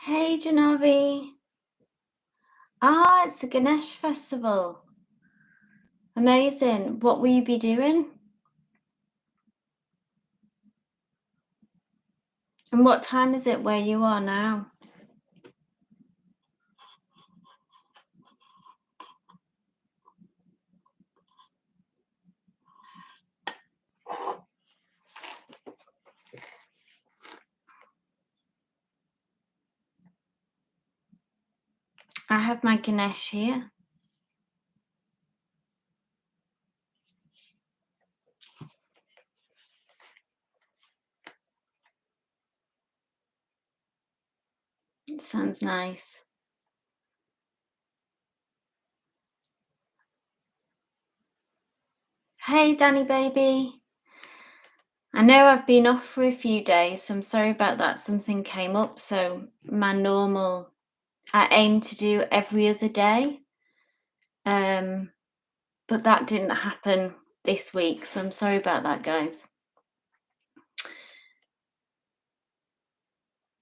Hey, Janavi. It's the Ganesh Festival. Amazing. What will you be doing? And what time is it where you are now? I have my Ganesh here. It sounds nice. Hey, Danny baby. I know I've been off for a few days, so I'm sorry about that. Something came up, so I aim to do every other day. But that didn't happen this week, so I'm sorry about that, guys.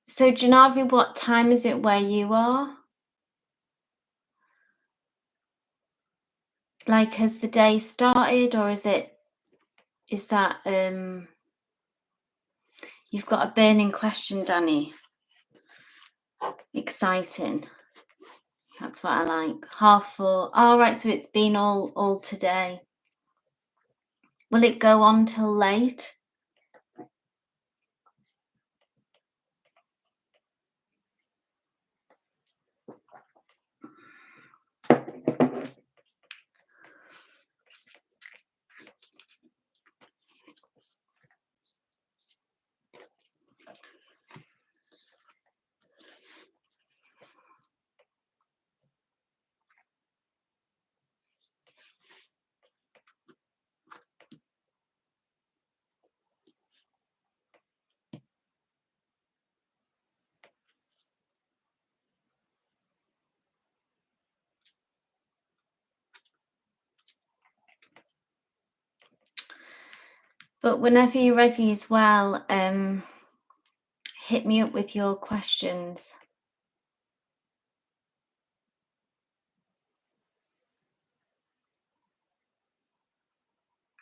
So, Janavi, what time is it where you are? Like, has the day started, or is that you've got a burning question, Danny? Exciting. That's what I like. 4:30. All right, so it's been all today. Will it go on till late? But whenever you're ready as well, hit me up with your questions.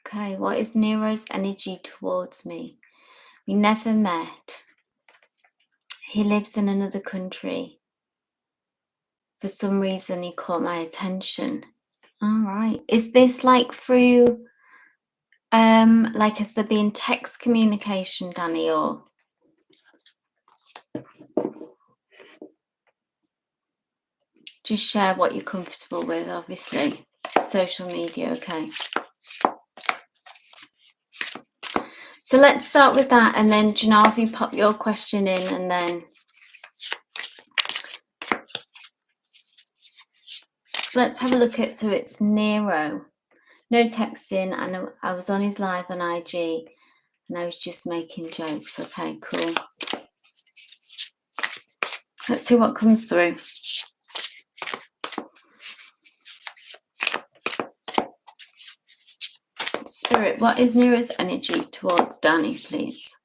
Okay, what is Nero's energy towards me? We never met. He lives in another country. For some reason, he caught my attention. All right. Is this like through, like, has there been text communication, Danny, or? Just share what you're comfortable with, obviously. Social media, okay. So let's start with that, and then Janavi, pop your question in, and then let's have a look at, so it's Nero. No texting, and I was on his live on IG, and I was just making jokes. Okay, cool. Let's see what comes through. Spirit, what is Nero's energy towards Danny, please?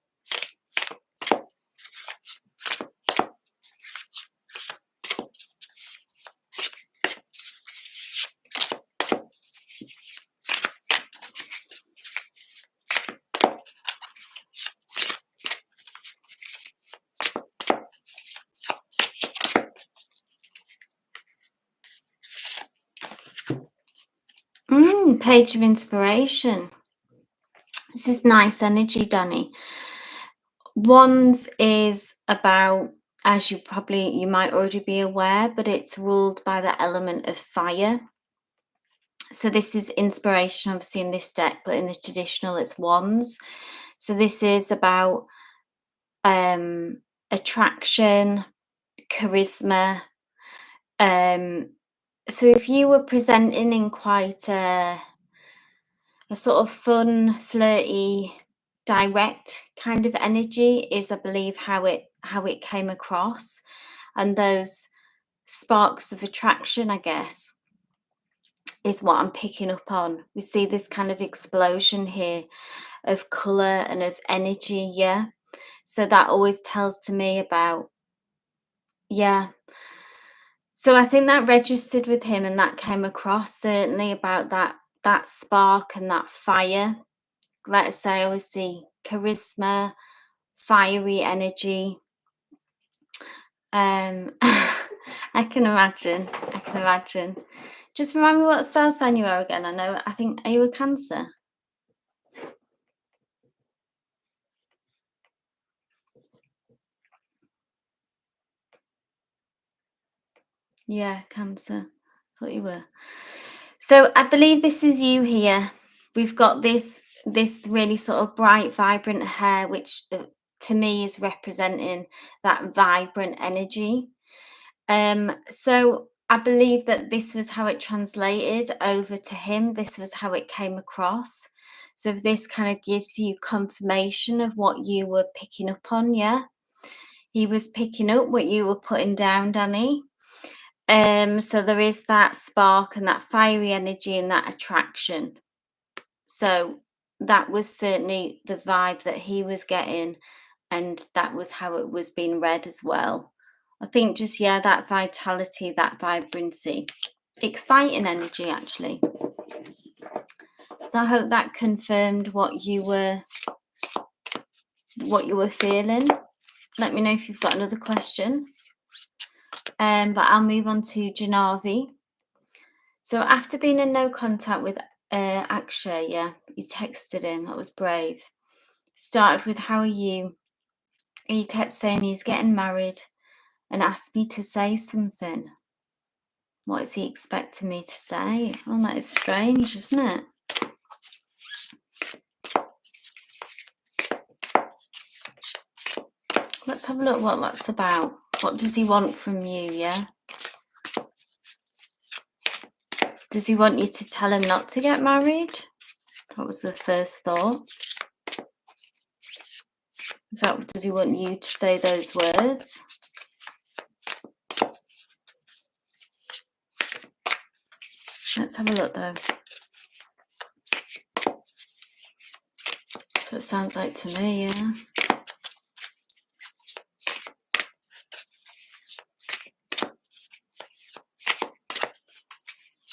Page of inspiration. This is nice energy, Danny. Wands is about, as you might already be aware, but it's ruled by the element of fire. So this is inspiration, obviously, in this deck, but in the traditional, it's wands. So this is about attraction, charisma. So if you were presenting in quite a sort of fun, flirty, direct kind of energy, is, I believe, how it came across, and those sparks of attraction, I guess, is what I'm picking up on. We see this kind of explosion here of color and of energy, yeah. So that always tells to me about Yeah. So I think that registered with him and that came across certainly about that spark and that fire. Like I say, I always see charisma, fiery energy. I can imagine. I can imagine. Just remind me what star sign you are again. I think, are you a Cancer? Yeah, Cancer. Thought you were. So I believe this is you here. We've got this really sort of bright, vibrant hair, which to me is representing that vibrant energy. So I believe that this was how it translated over to him. This was how it came across. So if this kind of gives you confirmation of what you were picking up on, yeah. He was picking up what you were putting down, Danny. So there is that spark and that fiery energy and that attraction. So that was certainly the vibe that he was getting, and that was how it was being read as well. I think just, yeah, that vitality, that vibrancy, exciting energy actually. So I hope that confirmed what you were feeling. Let me know if you've got another question. But I'll move on to Janavi. So after being in no contact with Akshay, yeah, you texted him. That was brave. Started with, "How are you?" And you kept saying he's getting married and asked me to say something. What is he expecting me to say? Oh, that is strange, isn't it? Let's have a look what that's about. What does he want from you, yeah? Does he want you to tell him not to get married? That was the first thought. Does he want you to say those words? Let's have a look though. That's what it sounds like to me, yeah.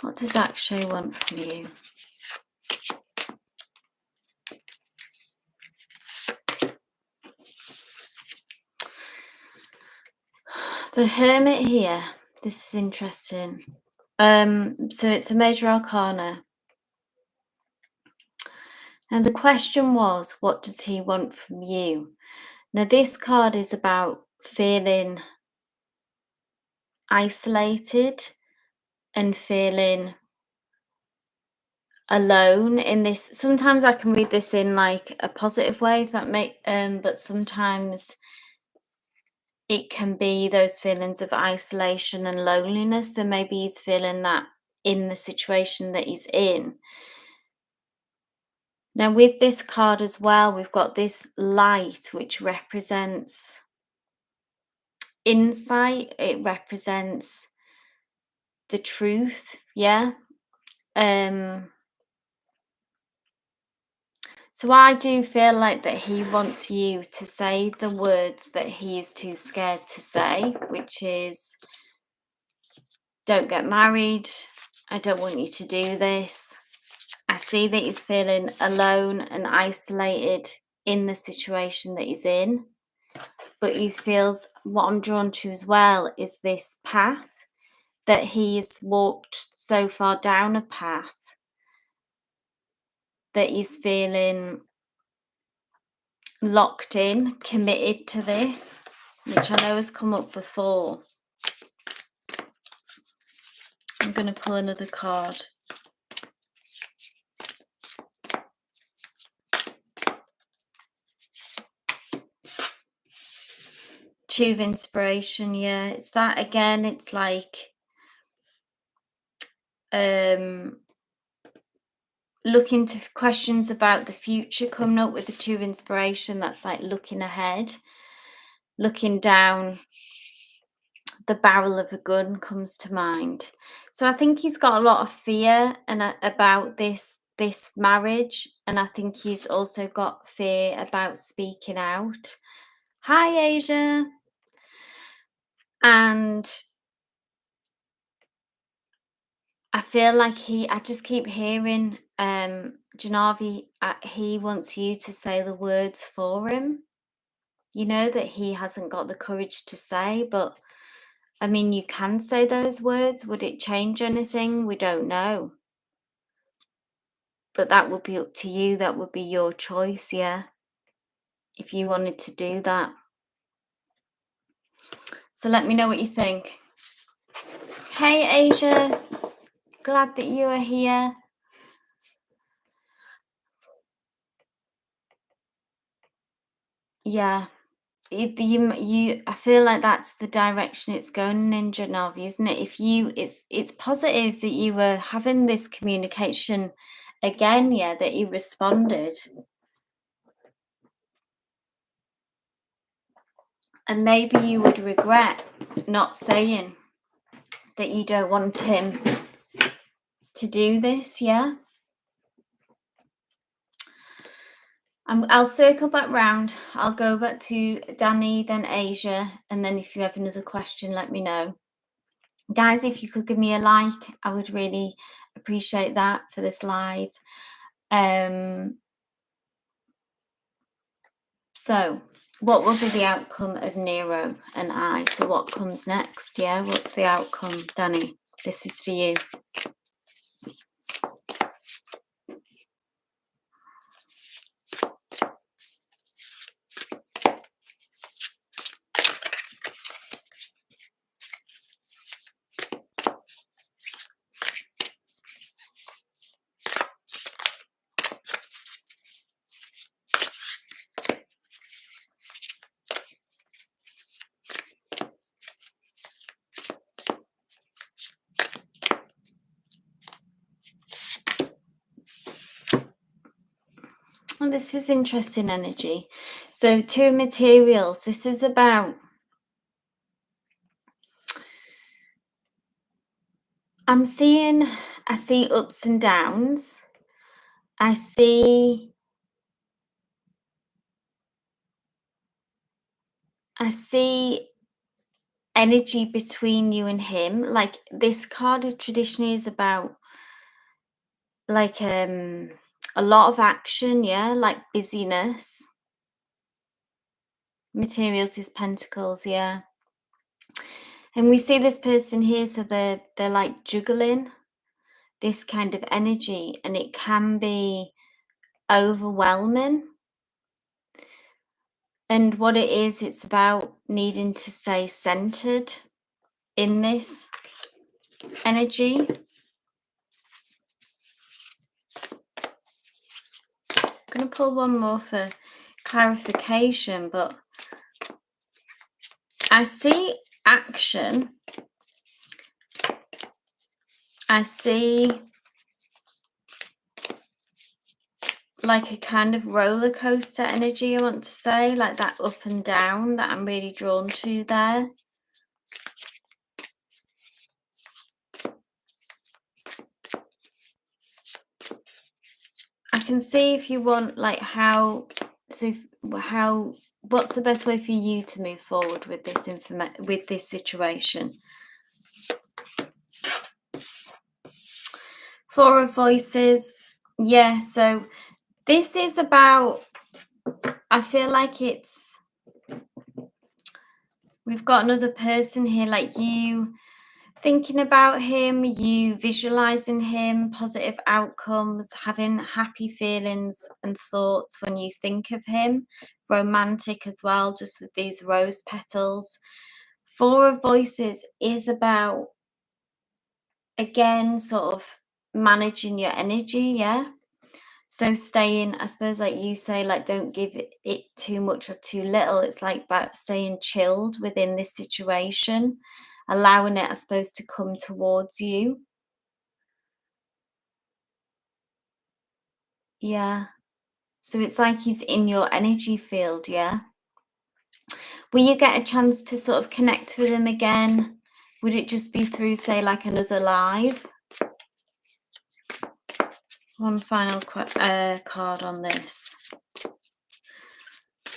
What does Akshay want from you? The Hermit here. This is interesting. So it's a major arcana. And the question was, what does he want from you? Now, this card is about feeling isolated and feeling alone in this. Sometimes I can read this in like a positive way, if that but sometimes it can be those feelings of isolation and loneliness. So maybe he's feeling that in the situation that he's in. Now, with this card as well, we've got this light, which represents insight. It represents the truth. Yeah. So I do feel like that he wants you to say the words that he is too scared to say, which is, don't get married. I don't want you to do this. I see that he's feeling alone and isolated in the situation that he's in. But he feels, what I'm drawn to as well is this path that he's walked so far down a path that he's feeling locked in, committed to this, which I know has come up before. I'm going to pull another card. Two of Inspiration, yeah. It's that again, it's like looking to questions about the future coming up with the Two of Inspiration. That's like looking ahead, looking down the barrel of a gun comes to mind. So I think he's got a lot of fear and about this marriage, and I think he's also got fear about speaking out. Hi, Asia. And I feel like I just keep hearing, Janavi, he wants you to say the words for him, that he hasn't got the courage to say, but I mean, you can say those words. Would it change anything? We don't know. But that would be up to you. That would be your choice, yeah, if you wanted to do that. So let me know what you think. Hey, Asia. Glad that you are here. Yeah. I feel like that's the direction it's going in, Janavi, isn't it? It's positive that you were having this communication again, yeah, that you responded. And maybe you would regret not saying that you don't want him to do this, yeah? I'll circle back round. I'll go back to Danny, then Asia, and then if you have another question, let me know. Guys, if you could give me a like, I would really appreciate that for this live. So what will be the outcome of Nero and I? So what comes next? Yeah, what's the outcome? Danny, this is for you. Oh, this is interesting energy. So two materials. This is about, I see ups and downs. I see energy between you and him. Like this card is traditionally is about like a lot of action, yeah, like busyness. Materials is pentacles, yeah. And we see this person here, so they're like juggling this kind of energy, and it can be overwhelming. And what it is, it's about needing to stay centered in this energy. I'm going to pull one more for clarification, but I see action. I see like a kind of roller coaster energy, I want to say, like that up and down that I'm really drawn to there. I can see if you want like what's the best way for you to move forward with this situation. Four of Voices. Yeah, so this is about, I feel like we've got another person here, like you thinking about him, you visualizing him, positive outcomes, having happy feelings and thoughts when you think of him, romantic as well, just with these rose petals. Four of Voices is about, again, sort of managing your energy, yeah? So staying, I suppose, like you say, like don't give it too much or too little. It's like about staying chilled within this situation, allowing it, I suppose, to come towards you. Yeah. So it's like he's in your energy field, yeah? Will you get a chance to sort of connect with him again? Would it just be through, say, like another live? One final card on this.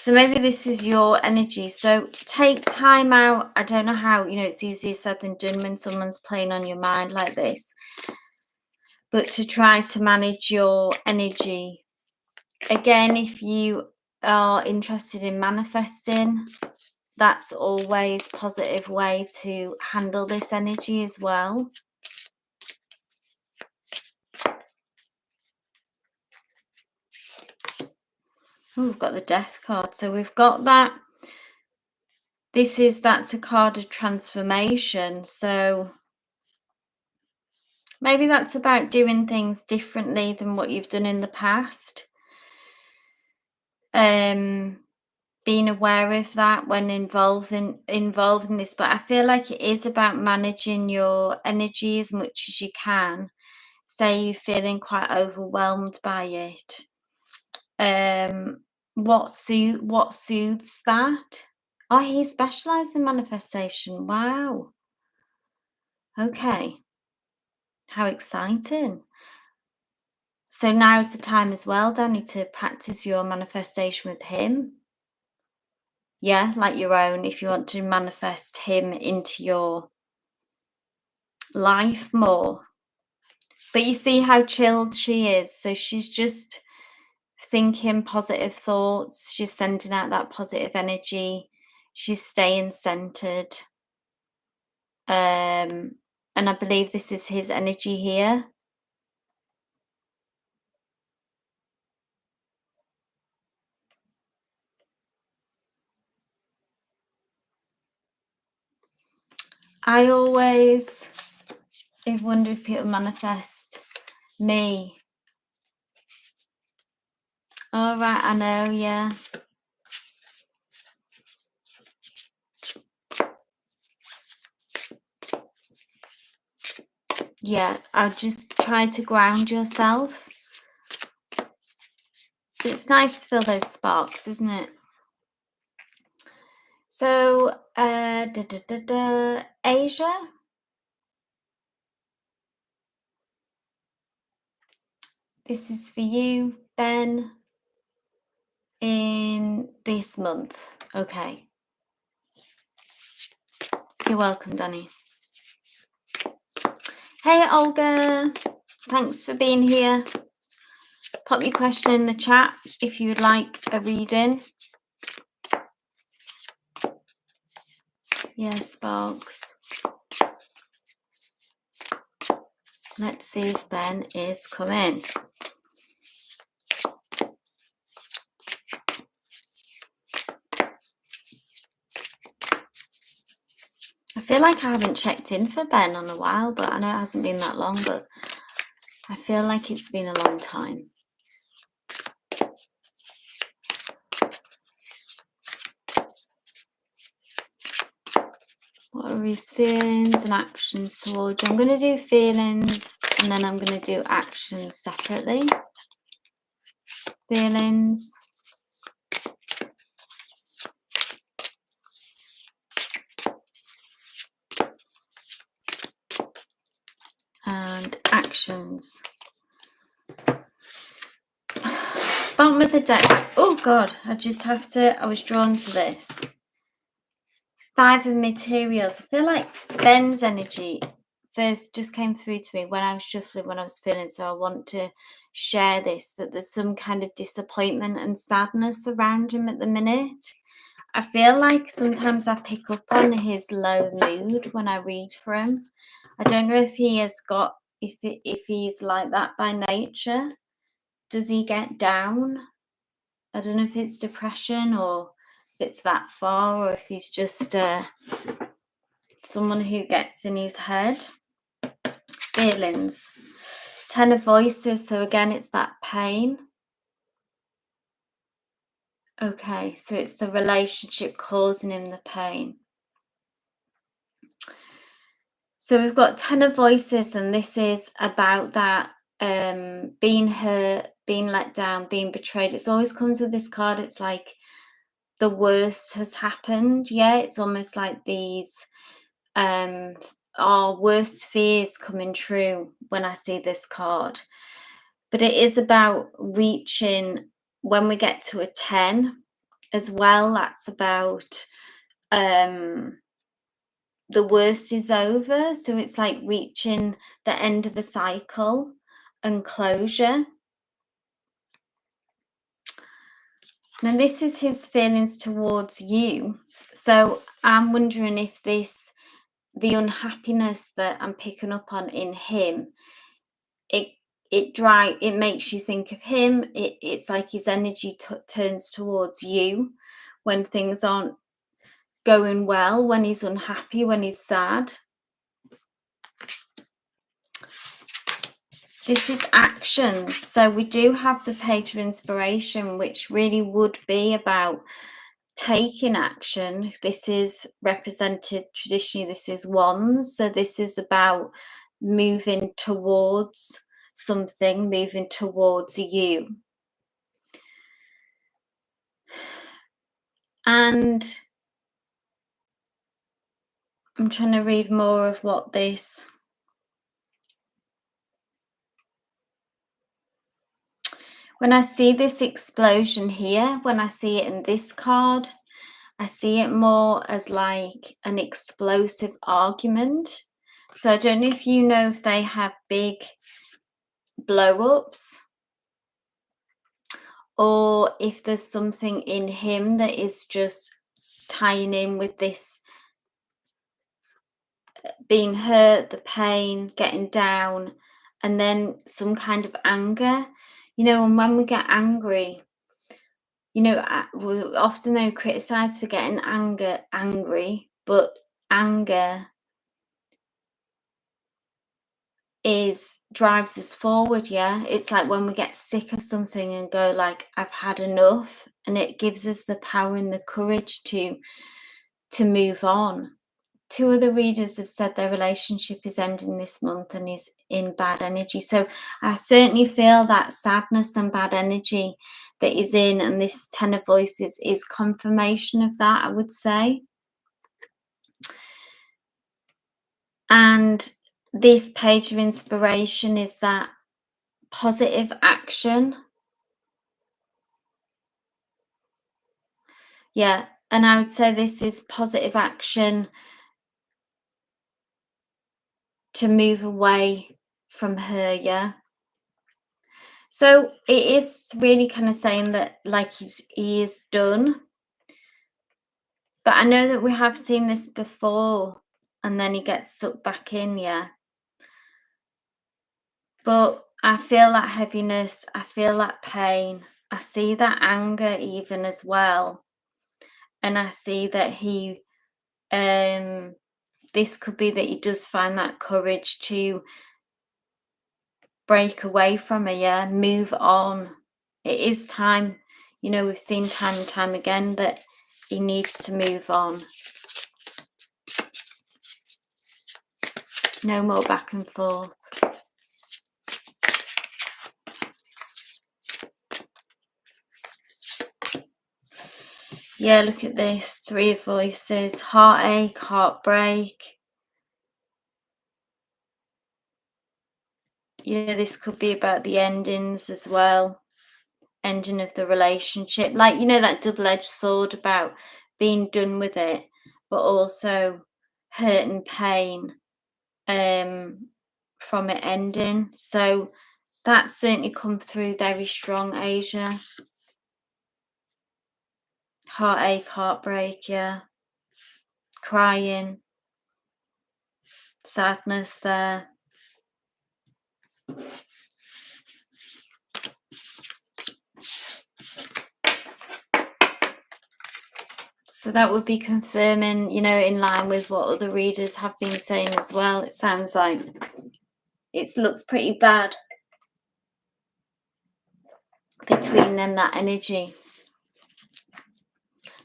So maybe this is your energy. So take time out. I don't know how, it's easier said than done when someone's playing on your mind like this. But to try to manage your energy. Again, if you are interested in manifesting, that's always a positive way to handle this energy as well. Oh, we've got the Death card. So we've got that. That's a card of transformation. So maybe that's about doing things differently than what you've done in the past. Being aware of that when involved in this, but I feel like it is about managing your energy as much as you can. Say you're feeling quite overwhelmed by it. What soothes that? Oh, he specialized in manifestation. Wow. Okay. How exciting. So now's the time as well, Danny, to practice your manifestation with him. Yeah, like your own, if you want to manifest him into your life more. But you see how chilled she is. So she's just thinking positive thoughts. She's sending out that positive energy. She's staying centered. And I believe this is his energy here. I always wonder if it'll manifest me. All right, I know, yeah. Yeah, I'll just try to ground yourself. It's nice to feel those sparks, isn't it? So, Asia. This is for you, Ben, in this month. Okay. You're welcome, Danny. Hey, Olga. Thanks for being here. Pop your question in the chat if you would like a reading. Yes, sparks. Let's see if Ben is coming. I feel like I haven't checked in for Ben on a while, but I know it hasn't been that long, but I feel like it's been a long time. What are his feelings and actions towards you? I'm going to do feelings and then I'm going to do actions separately. Feelings. And actions. Bottom of the deck. Oh God, I was drawn to this. 5 of materials. I feel like Ben's energy first just came through to me when I was shuffling, when I was feeling, so I want to share this, that there's some kind of disappointment and sadness around him at the minute. I feel like sometimes I pick up on his low mood when I read for him. I don't know if he has got, if he's like that by nature. Does he get down? I don't know if it's depression or if it's that far, or if he's just someone who gets in his head. Feelings. 10 of voices. So again, it's that pain. Okay, so it's the relationship causing him the pain. So we've got 10 of voices, and this is about that being hurt, being let down, being betrayed. It always comes with this card. It's like the worst has happened. Yeah, it's almost like these our worst fears coming true when I see this card. But it is about reaching, when we get to a 10, as well. That's about the worst is over. So it's like reaching the end of a cycle and closure. Now, this is his feelings towards you. So I'm wondering if the unhappiness that I'm picking up on in him, it makes you think of him. It's like his energy turns towards you when things aren't going well, when he's unhappy, when he's sad. This is actions. So we do have the page of inspiration, which really would be about taking action. This is represented traditionally, this is wands. So this is about moving towards something, moving towards you. And I'm trying to read more of what this. When I see this explosion here, when I see it in this card, I see it more as like an explosive argument. So I don't know if you know if they have big blow-ups or if there's something in him that is just tying in with this being hurt, the pain, getting down, and then some kind of anger. You know, and when we get angry, you know, we're often though criticised for getting angry, but anger drives us forward. Yeah, it's like when we get sick of something and go like, I've had enough, and it gives us the power and the courage to move on. 2 other readers have said their relationship is ending this month and is in bad energy. So I certainly feel that sadness and bad energy that is in, and this Ten of Voices is confirmation of that, I would say. And this page of inspiration is that positive action. Yeah, and I would say this is positive action to move away from her. Yeah. So it is really kind of saying that like he is done. But I know that we have seen this before, and then he gets sucked back in, yeah. But I feel that heaviness, I feel that pain, I see that anger even as well. And I see that he this could be that he does find that courage to break away from her, yeah, move on. It is time, you know, we've seen time and time again that he needs to move on. No more back and forth. Yeah, look at this. 3 of Voices, heartache, heartbreak. You know, this could be about the endings as well. Ending of the relationship. Like, you know, that double-edged sword about being done with it, but also hurt and pain from it ending. So that's certainly come through very strong, Asia. Heartache, heartbreak, yeah. Crying. Sadness there. So that would be confirming, you know, in line with what other readers have been saying as well. It sounds like it looks pretty bad between them, that energy.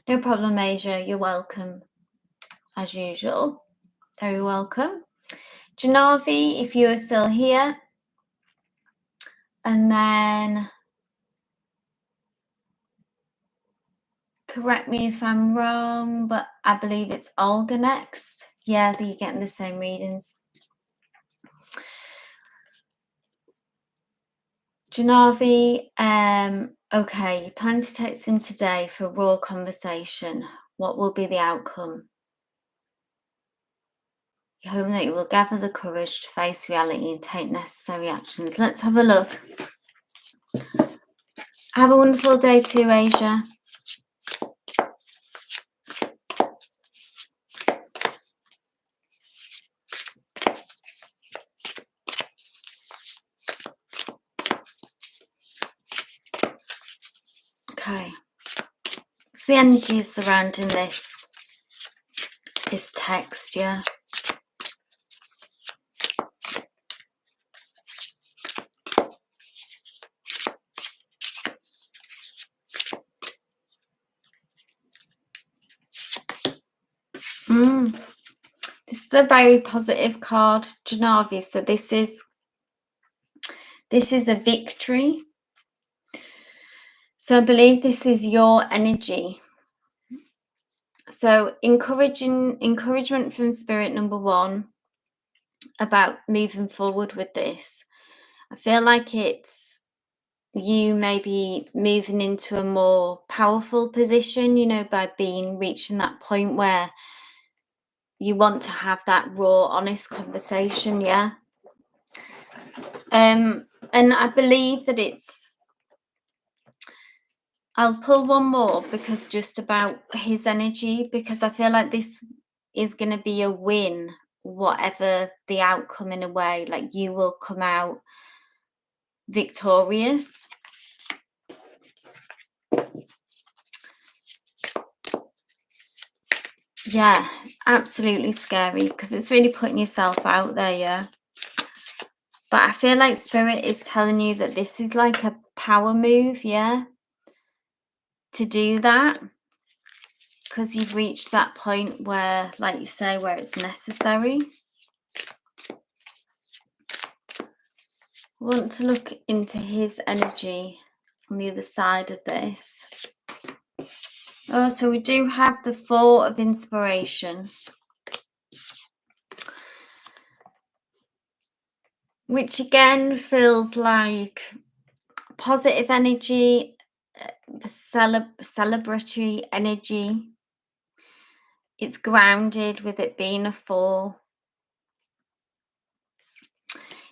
No problem, Asia. You're welcome, as usual. Very welcome. Janavi, if you are still here. And then, correct me if I'm wrong, but I believe it's Olga next. Yeah, you're getting the same readings. Janavi, okay, you plan to text him today for a raw conversation. What will be the outcome? You hope that you will gather the courage to face reality and take necessary actions. Let's have a look. Have a wonderful day too, Asia. Okay. It's the energy surrounding this text, yeah. This is a very positive card, Janavi. So this is a victory. So I believe this is your energy. So encouragement from spirit, number one, about moving forward with this. I feel like it's you maybe moving into a more powerful position, by reaching that point where you want to have that raw, honest conversation, yeah. And I believe that I'll pull one more because just about his energy, because I feel like this is going to be a win, whatever the outcome, in a way. Like, you will come out victorious. Yeah, absolutely scary, because it's really putting yourself out there, yeah. But I feel like Spirit is telling you that this is like a power move, yeah, to do that, because you've reached that point where, like you say, where it's necessary. I want to look into his energy on the other side of this. Oh, so we do have the Four of Inspiration, which again feels like positive energy, celebratory energy. It's grounded with it being a four.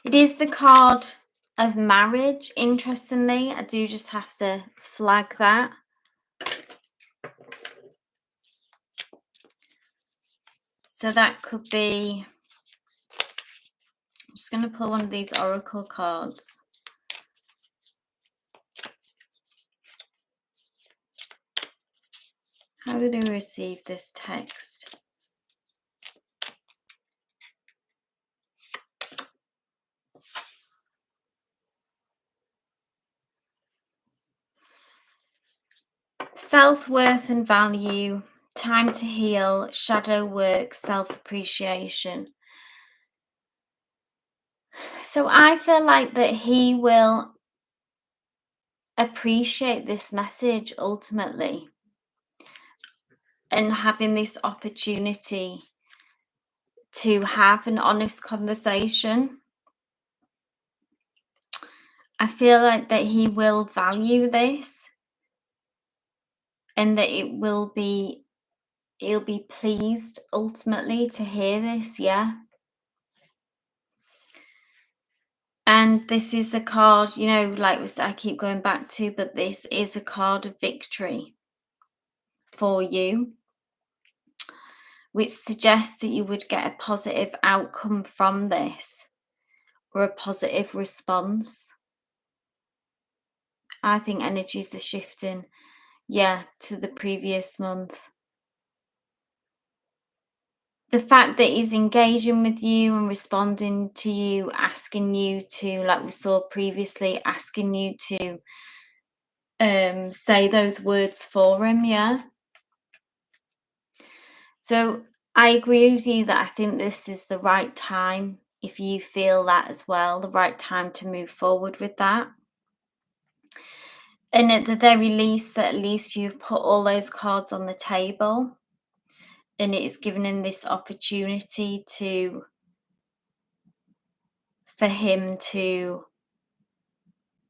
It is the card of marriage, interestingly. I do just have to flag that. So that could be, I'm just going to pull one of these oracle cards. How do we receive this text? Self-worth and value, time to heal, shadow work, self-appreciation. So I feel like that he will appreciate this message ultimately, and having this opportunity to have an honest conversation. I feel like that he will value this, and that he'll be pleased ultimately to hear this, yeah. And this is a card, like I keep going back to, but this is a card of victory for you, which suggests that you would get a positive outcome from this, or a positive response. I think energies are shifting, yeah, to the previous month. The fact that he's engaging with you and responding to you, asking you to, like we saw previously, asking you to say those words for him, yeah. So I agree with you that I think this is the right time, if you feel that as well, the right time to move forward with that. And at the very least, that at least you've put all those cards on the table, and it is giving him this opportunity for him to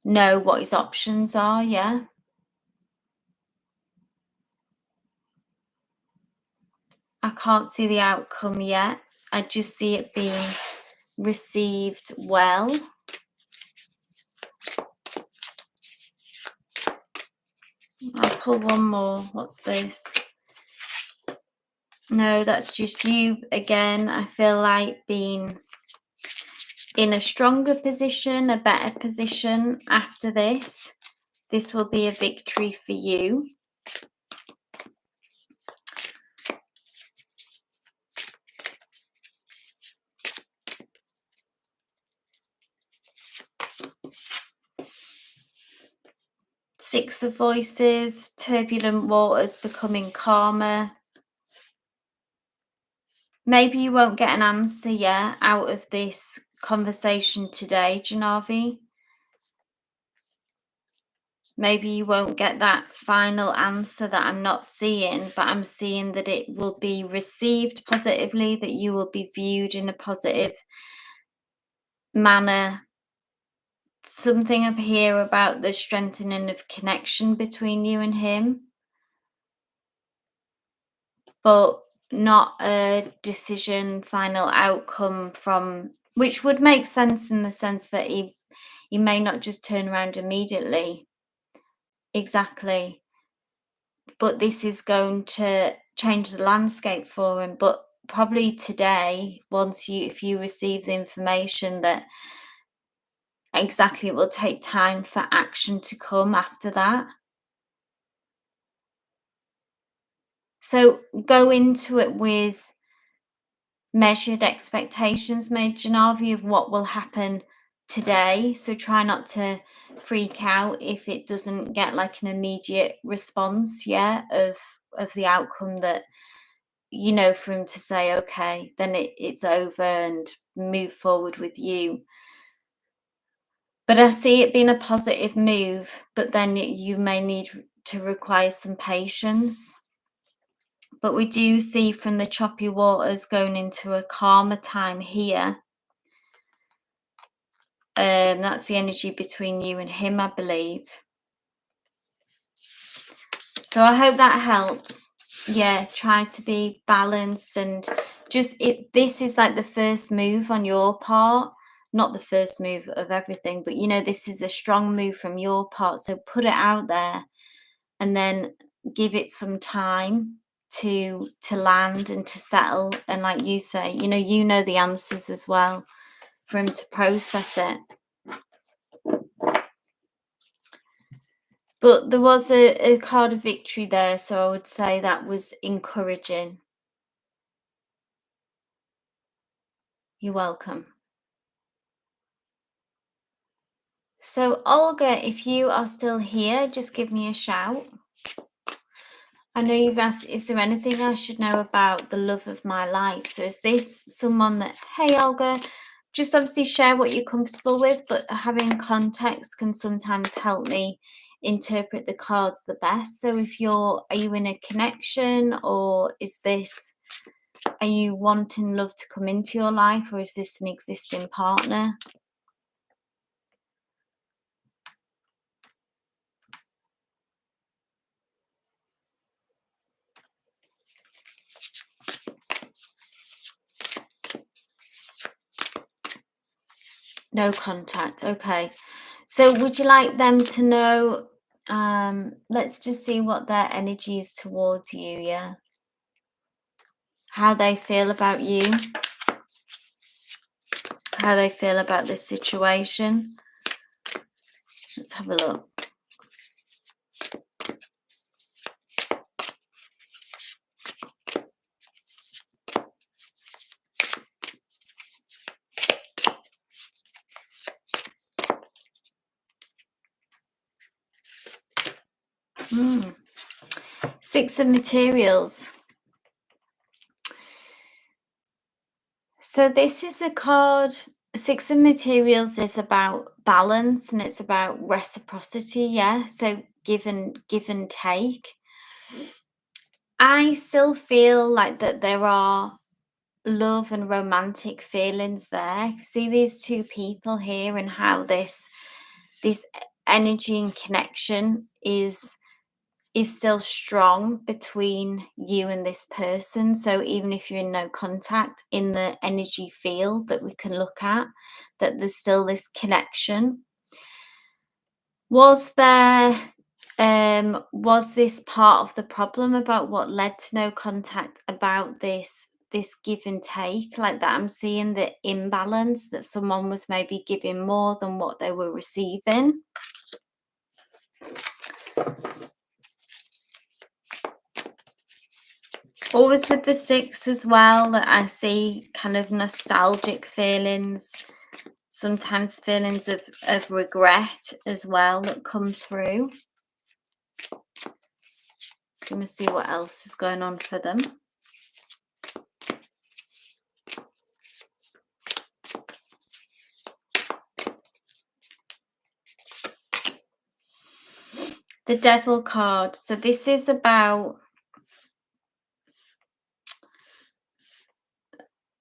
know what his options are, yeah. I can't see the outcome yet. I just see it being received well. I'll pull one more. What's this? No, that's just you again. I feel like being in a stronger position, a better position after this. This will be a victory for you. Six of Voices, turbulent waters becoming calmer. Maybe you won't get an answer yet out of this conversation today, Janavi. Maybe you won't get that final answer that I'm not seeing, but I'm seeing that it will be received positively, that you will be viewed in a positive manner. Something up here about the strengthening of connection between you and him, but not a decision, final outcome from, which would make sense in the sense that he may not just turn around immediately. Exactly. But this is going to change the landscape for him. But probably today, if you receive the information that exactly, it will take time for action to come after that. So go into it with measured expectations, made Janavi, of what will happen today. So try not to freak out if it doesn't get like an immediate response, of the outcome that, for him to say, okay, then it's over and move forward with you. But I see it being a positive move, but then you may need to require some patience. But we do see from the choppy waters going into a calmer time here. That's the energy between you and him, I believe. So I hope that helps. Yeah, try to be balanced and this is like the first move on your part, not the first move of everything, but this is a strong move from your part. So put it out there and then give it some time to land and to settle. And like you say, you know the answers as well, for him to process it. But there was a card of victory there, so I would say that was encouraging. You're welcome. So Olga, if you are still here, just give me a shout. I know you've asked, is there anything I should know about the love of my life? So is this someone that, hey Olga, just obviously share what you're comfortable with, but having context can sometimes help me interpret the cards the best. So are you in a connection, or are you wanting love to come into your life, or is this an existing partner? No contact. Okay. So would you like them to know, let's just see what their energy is towards you, yeah? How they feel about you, how they feel about this situation. Let's have a look. Six of Materials. So this is a card. Six of Materials is about balance and it's about reciprocity, yeah? So give and take. I still feel like that there are love and romantic feelings there. See these two people here and how this energy and connection is still strong between you and this person. So even if you're in no contact, in the energy field that we can look at, that there's still this connection. Was this part of the problem about what led to no contact, about this give and take, like that I'm seeing the imbalance, that someone was maybe giving more than what they were receiving? Always with the 6 as well, that I see kind of nostalgic feelings, sometimes feelings of regret as well that come through. I'm going to see what else is going on for them. The Devil card. So this is about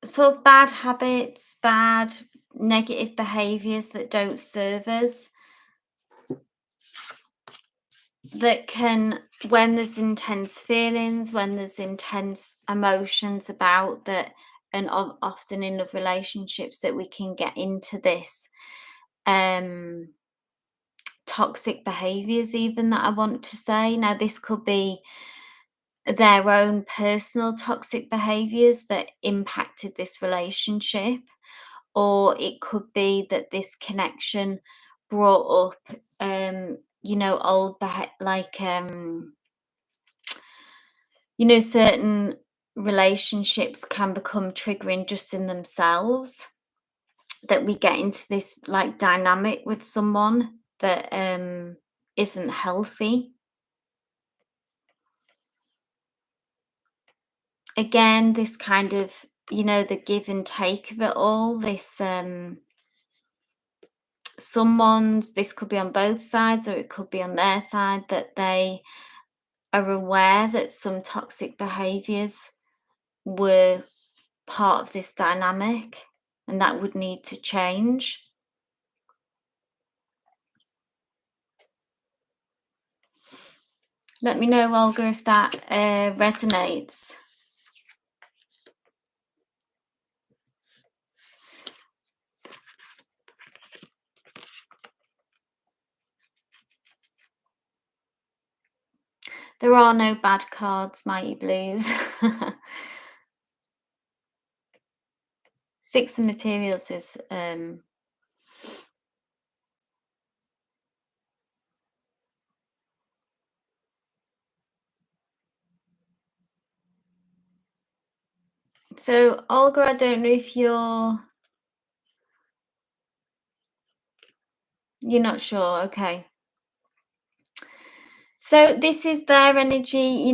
sort of bad habits, bad negative behaviors that don't serve us, that can, when there's intense feelings, when there's intense emotions about that, and often in love relationships, that we can get into this toxic behaviors, even, that I want to say. Now, this could be their own personal toxic behaviors that impacted this relationship, or it could be that this connection brought up old certain relationships can become triggering just in themselves, that we get into this like dynamic with someone that isn't healthy. Again, this kind of, the give and take of it all, this this could be on both sides, or it could be on their side, that they are aware that some toxic behaviors were part of this dynamic, and that would need to change. Let me know, Olga, if that resonates. There are no bad cards, Mighty Blues. 6 of Materials is so, Olga, I don't know if you're not sure. Okay. So this is their energy,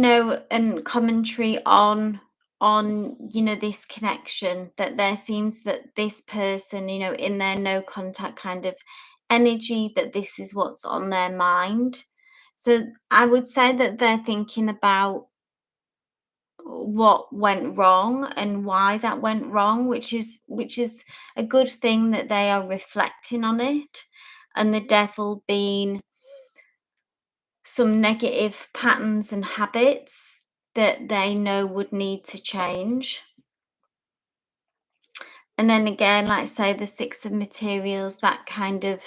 and commentary on this connection, that there seems that this person, in their no contact kind of energy, that this is what's on their mind. So I would say that they're thinking about what went wrong and why that went wrong, which is a good thing, that they are reflecting on it, and the Devil being some negative patterns and habits that they know would need to change. And then again, like I say, the 6 of Materials, that kind of,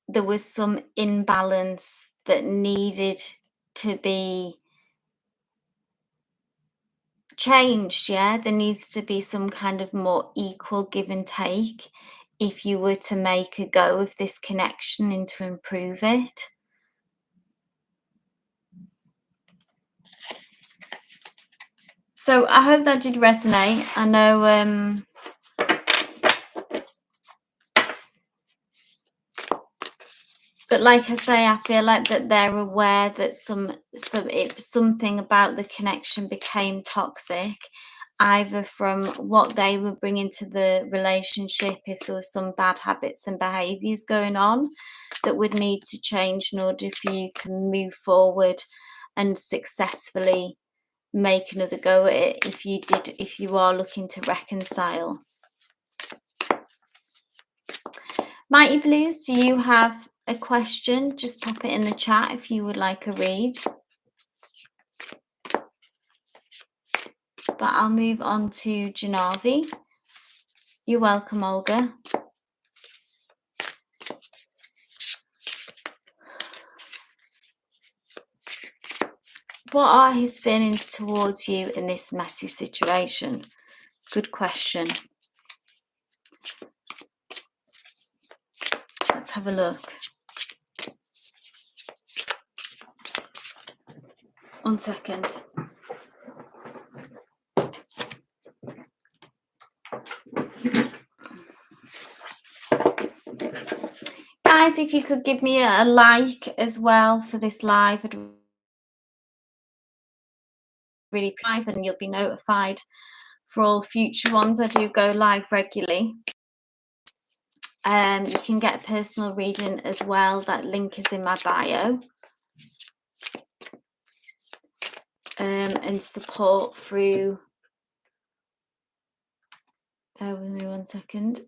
there was some imbalance that needed to be changed. There needs to be some kind of more equal give and take if you were to make a go of this connection and to improve it. So I hope that did resonate. I know but like I say, I feel like that they're aware that something about the connection became toxic, either from what they were bringing to the relationship, if there was some bad habits and behaviors going on that would need to change in order for you to move forward and successfully make another go at it, if you are looking to reconcile. Mighty Blues, do you have a question, just pop it in the chat if you would like a read. But I'll move on to Janavi. You're welcome, Olga. What are his feelings towards you in this messy situation? Good question. Let's have a look. One second. Guys, if you could give me a like as well for this live, I'd really live, and you'll be notified for all future ones. I do go live regularly. You can get a personal reading as well. That link is in my bio. And support through. Bear with me 1 second.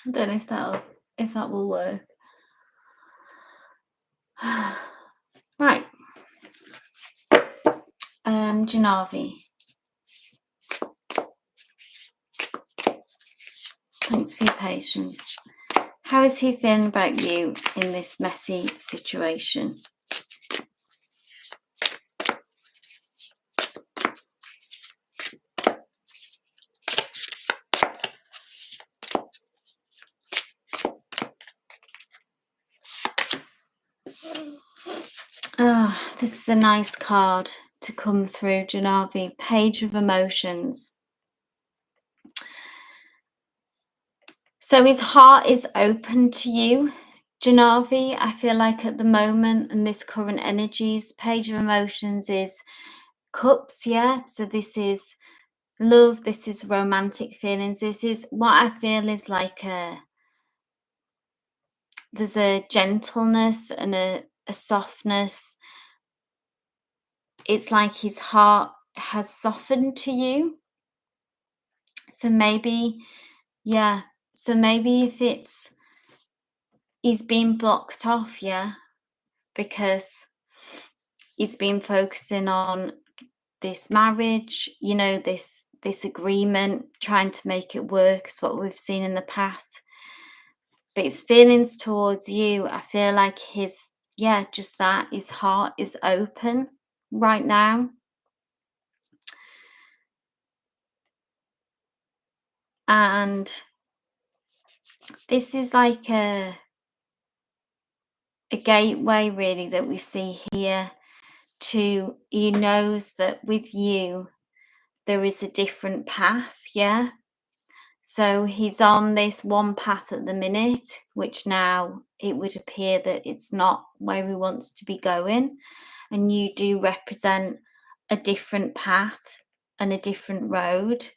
I don't know if that will work. Right. Janavi. Thanks for your patience. How is he feeling about you in this messy situation? This is a nice card to come through, Janavi. Page of Emotions. So his heart is open to you, Janavi. I feel like at the moment and this current energies, Page of Emotions is cups, yeah? So this is love, this is romantic feelings. This is what I feel is like there's a gentleness and a softness. It's like his heart has softened to you. So maybe, yeah. So maybe if it's he's been blocked off, yeah, because he's been focusing on this marriage, you know, this agreement, trying to make it work is what we've seen in the past. But his feelings towards you, I feel like just that his heart is open right now. And this is like a gateway really that we see here to, he knows that with you there is a different path, yeah. So he's on this one path at the minute, which now it would appear that it's not where he wants to be going. And you do represent a different path and a different road.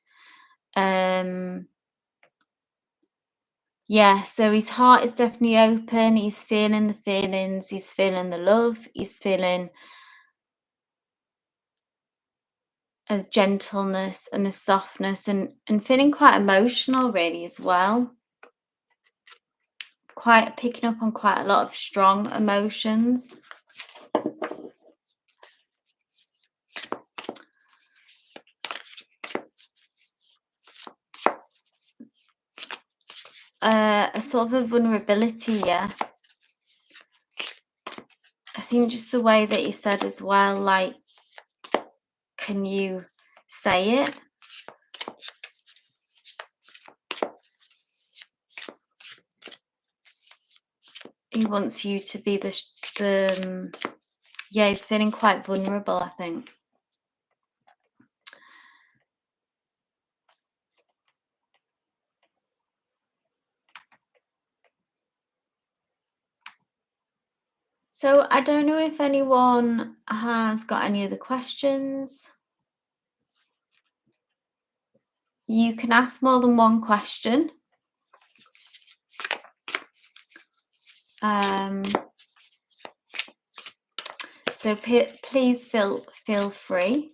Yeah, so his heart is definitely open. He's feeling the feelings. He's feeling the love. He's feeling a gentleness and a softness and feeling quite emotional really as well. Quite picking up on quite a lot of strong emotions. a sort of a vulnerability, yeah. I think just the way that you said as well, like, can you say it? He wants you to be yeah, he's feeling quite vulnerable, I think. So I don't know if anyone has got any other questions. You can ask more than one question. So please feel free.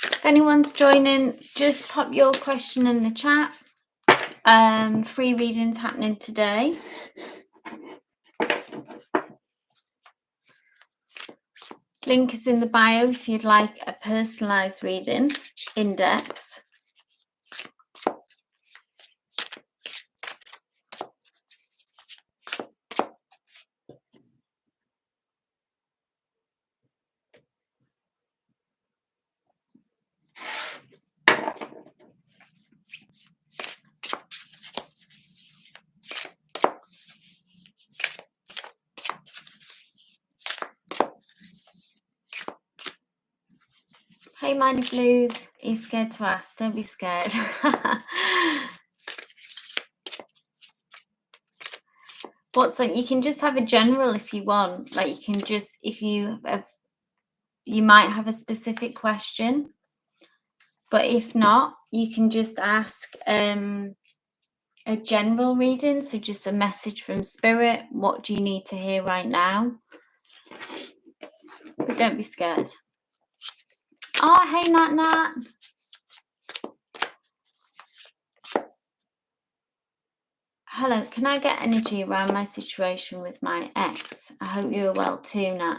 If anyone's joining, just pop your question in the chat. Free readings happening today. Link is in the bio if you'd like a personalised reading, in depth. Hey, Mindy Blues. He's scared to ask. Don't be scared. What's like? You can just have a general if you want. Like, you can just, if you might have a specific question, but if not, you can just ask a general reading. So just a message from spirit. What do you need to hear right now? But don't be scared. Oh, hey, Nat. Hello, can I get energy around my situation with my ex? I hope you're well too, Nat.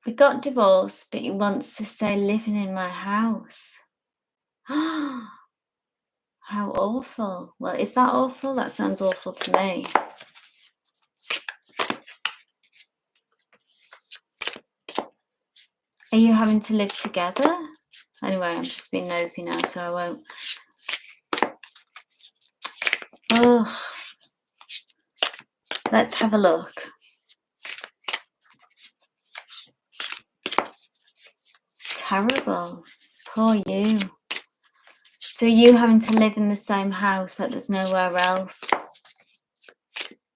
We got divorced, but he wants to stay living in my house. How awful. Well, is that awful? That sounds awful to me. Are you having to live together? Anyway, I'm just being nosy now, so I won't. Oh, let's have a look. Terrible. Poor you. So you having to live in the same house, like there's nowhere else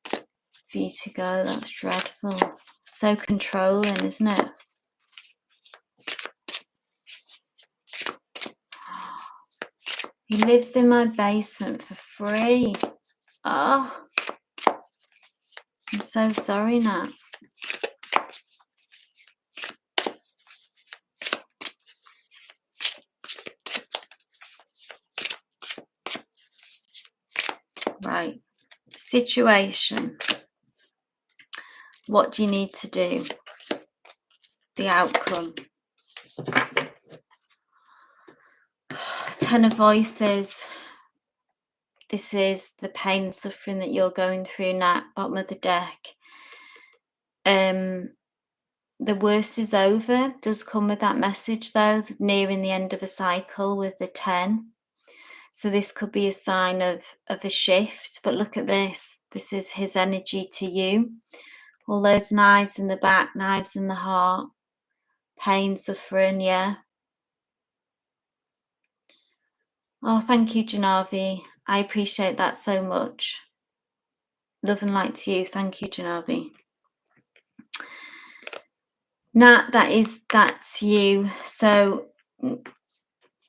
for you to go? That's dreadful. So controlling, isn't it? He lives in my basement for free. Oh, I'm so sorry, Nat. Right. Situation. What do you need to do? The outcome. Ten of Voices. This is the pain and suffering that you're going through, Nat. Bottom of the deck. The worst is over. Does come with that message, though, nearing the end of a cycle with the 10. So this could be a sign of a shift. But look at this. This is his energy to you. All those knives in the back, knives in the heart, pain, suffering, yeah. Oh, thank you, Janavi. I appreciate that so much. Love and light to you. Thank you, Janabi. Nat, that's you. So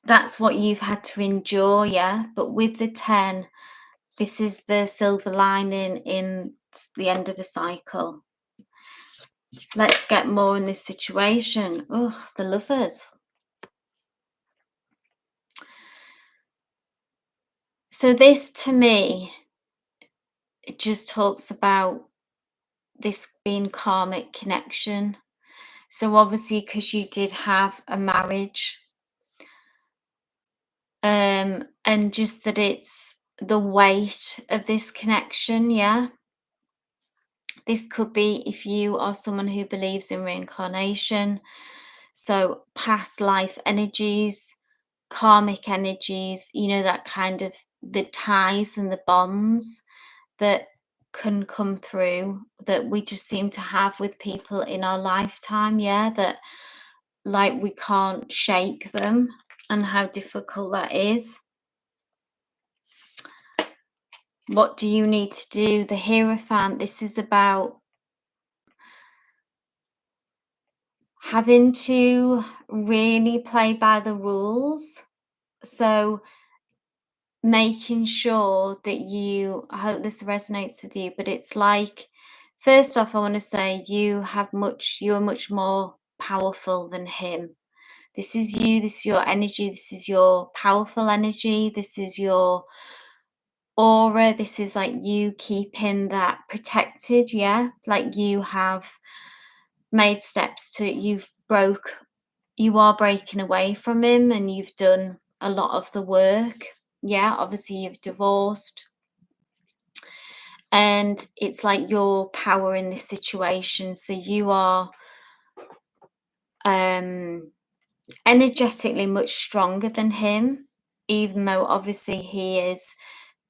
that's what you've had to endure, yeah. But with the 10, this is the silver lining in the end of a cycle. Let's get more in this situation. Oh, the Lovers. So this, to me, it just talks about this being karmic connection. So obviously, because you did have a marriage, and just that it's the weight of this connection, yeah. This could be if you are someone who believes in reincarnation, so past life energies, karmic energies, you know, that kind of the ties and the bonds that can come through that we just seem to have with people in our lifetime, yeah, that like we can't shake them, and how difficult that is. What do you need to do? The Hierophant, this is about having to really play by the rules. So making sure that you, I hope this resonates with you, but it's like, first off, I want to say you are much more powerful than him. This is you, this is your energy, this is your powerful energy, this is your aura, this is like you keeping that protected, yeah? Like you have made steps to, you are breaking away from him, and you've done a lot of the work. Yeah, obviously you've divorced, and it's like your power in this situation. So you are energetically much stronger than him, even though obviously he is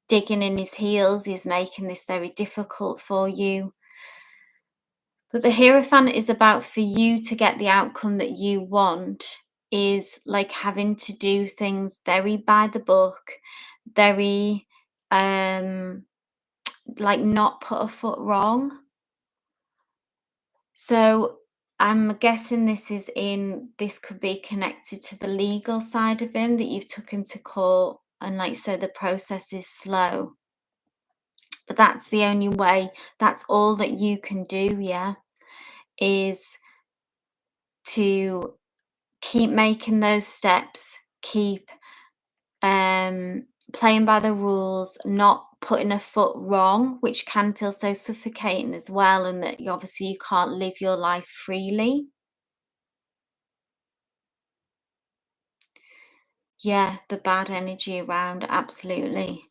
digging in his heels, he's making this very difficult for you. But the Hierophant is about, for you to get the outcome that you want, is like having to do things very by the book, very like not put a foot wrong. So I'm guessing this could be connected to the legal side of him, that you've took him to court, and like so the process is slow. But that's the only way, that's all that you can do, yeah, is to keep making those steps, keep playing by the rules, not putting a foot wrong, which can feel so suffocating as well, and that obviously you can't live your life freely. Yeah, the bad energy around, absolutely.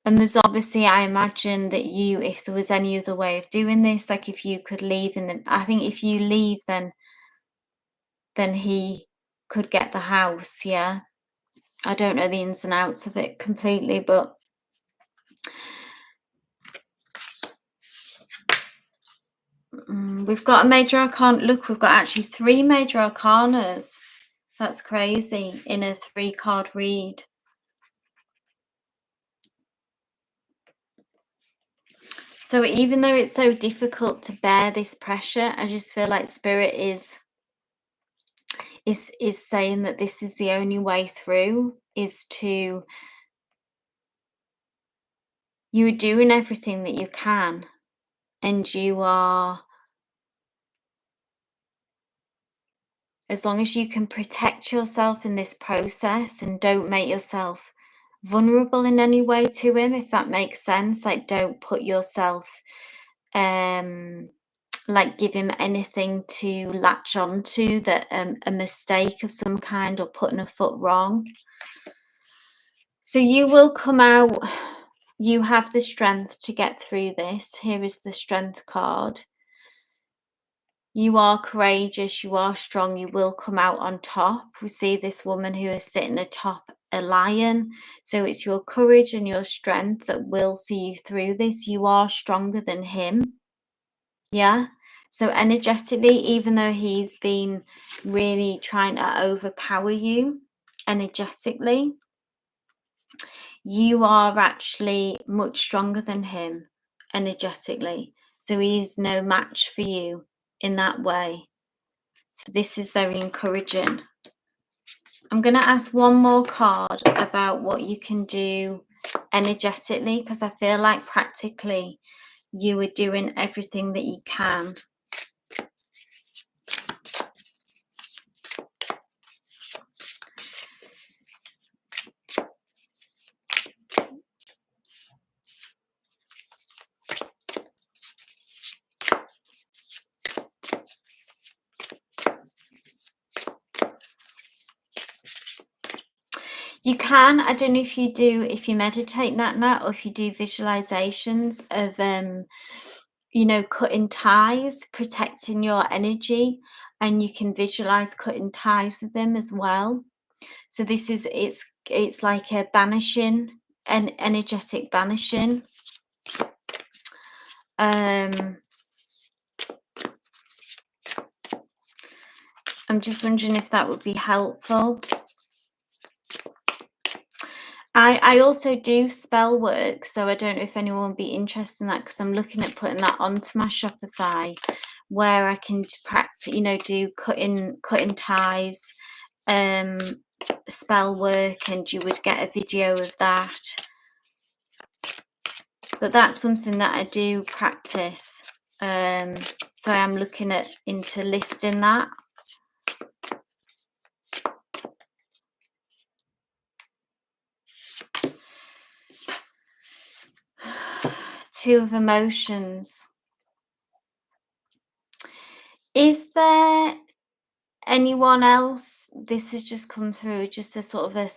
And there's obviously, I imagine that you, if there was any other way of doing this, like if you could leave, I think if you leave, then he could get the house, yeah. I don't know the ins and outs of it completely, but we've got a major arcana. Look, we've got actually 3 major arcanas. That's crazy in a 3-card read. So even though it's so difficult to bear this pressure, I just feel like Spirit is saying that this is the only way through, is to, you're doing everything that you can, and you are, as long as you can protect yourself in this process and don't make yourself vulnerable in any way to him, if that makes sense, like don't put yourself like give him anything to latch onto, that a mistake of some kind or putting a foot wrong. So you will come out, you have the strength to get through this. Here is the Strength card. You are courageous, you are strong, you will come out on top. We see this woman who is sitting atop a lion. So it's your courage and your strength that will see you through this. You are stronger than him. Yeah. So energetically, even though he's been really trying to overpower you energetically, you are actually much stronger than him energetically. So he's no match for you in that way. So this is very encouraging. I'm going to ask one more card about what you can do energetically, because I feel like practically you are doing everything that you can. You can, I don't know if you do, if you meditate Nat, or if you do visualizations of, you know, cutting ties, protecting your energy, and you can visualize cutting ties with them as well. So this is, it's like a banishing, an energetic banishing. I'm just wondering if that would be helpful. I also do spell work, so I don't know if anyone would be interested in that, because I'm looking at putting that onto my Shopify, where I can practice, you know, do cutting ties, spell work, and you would get a video of that. But that's something that I do practice. So I am looking into listing that. Two of emotions. Is there anyone else? This has just come through, just a sort of a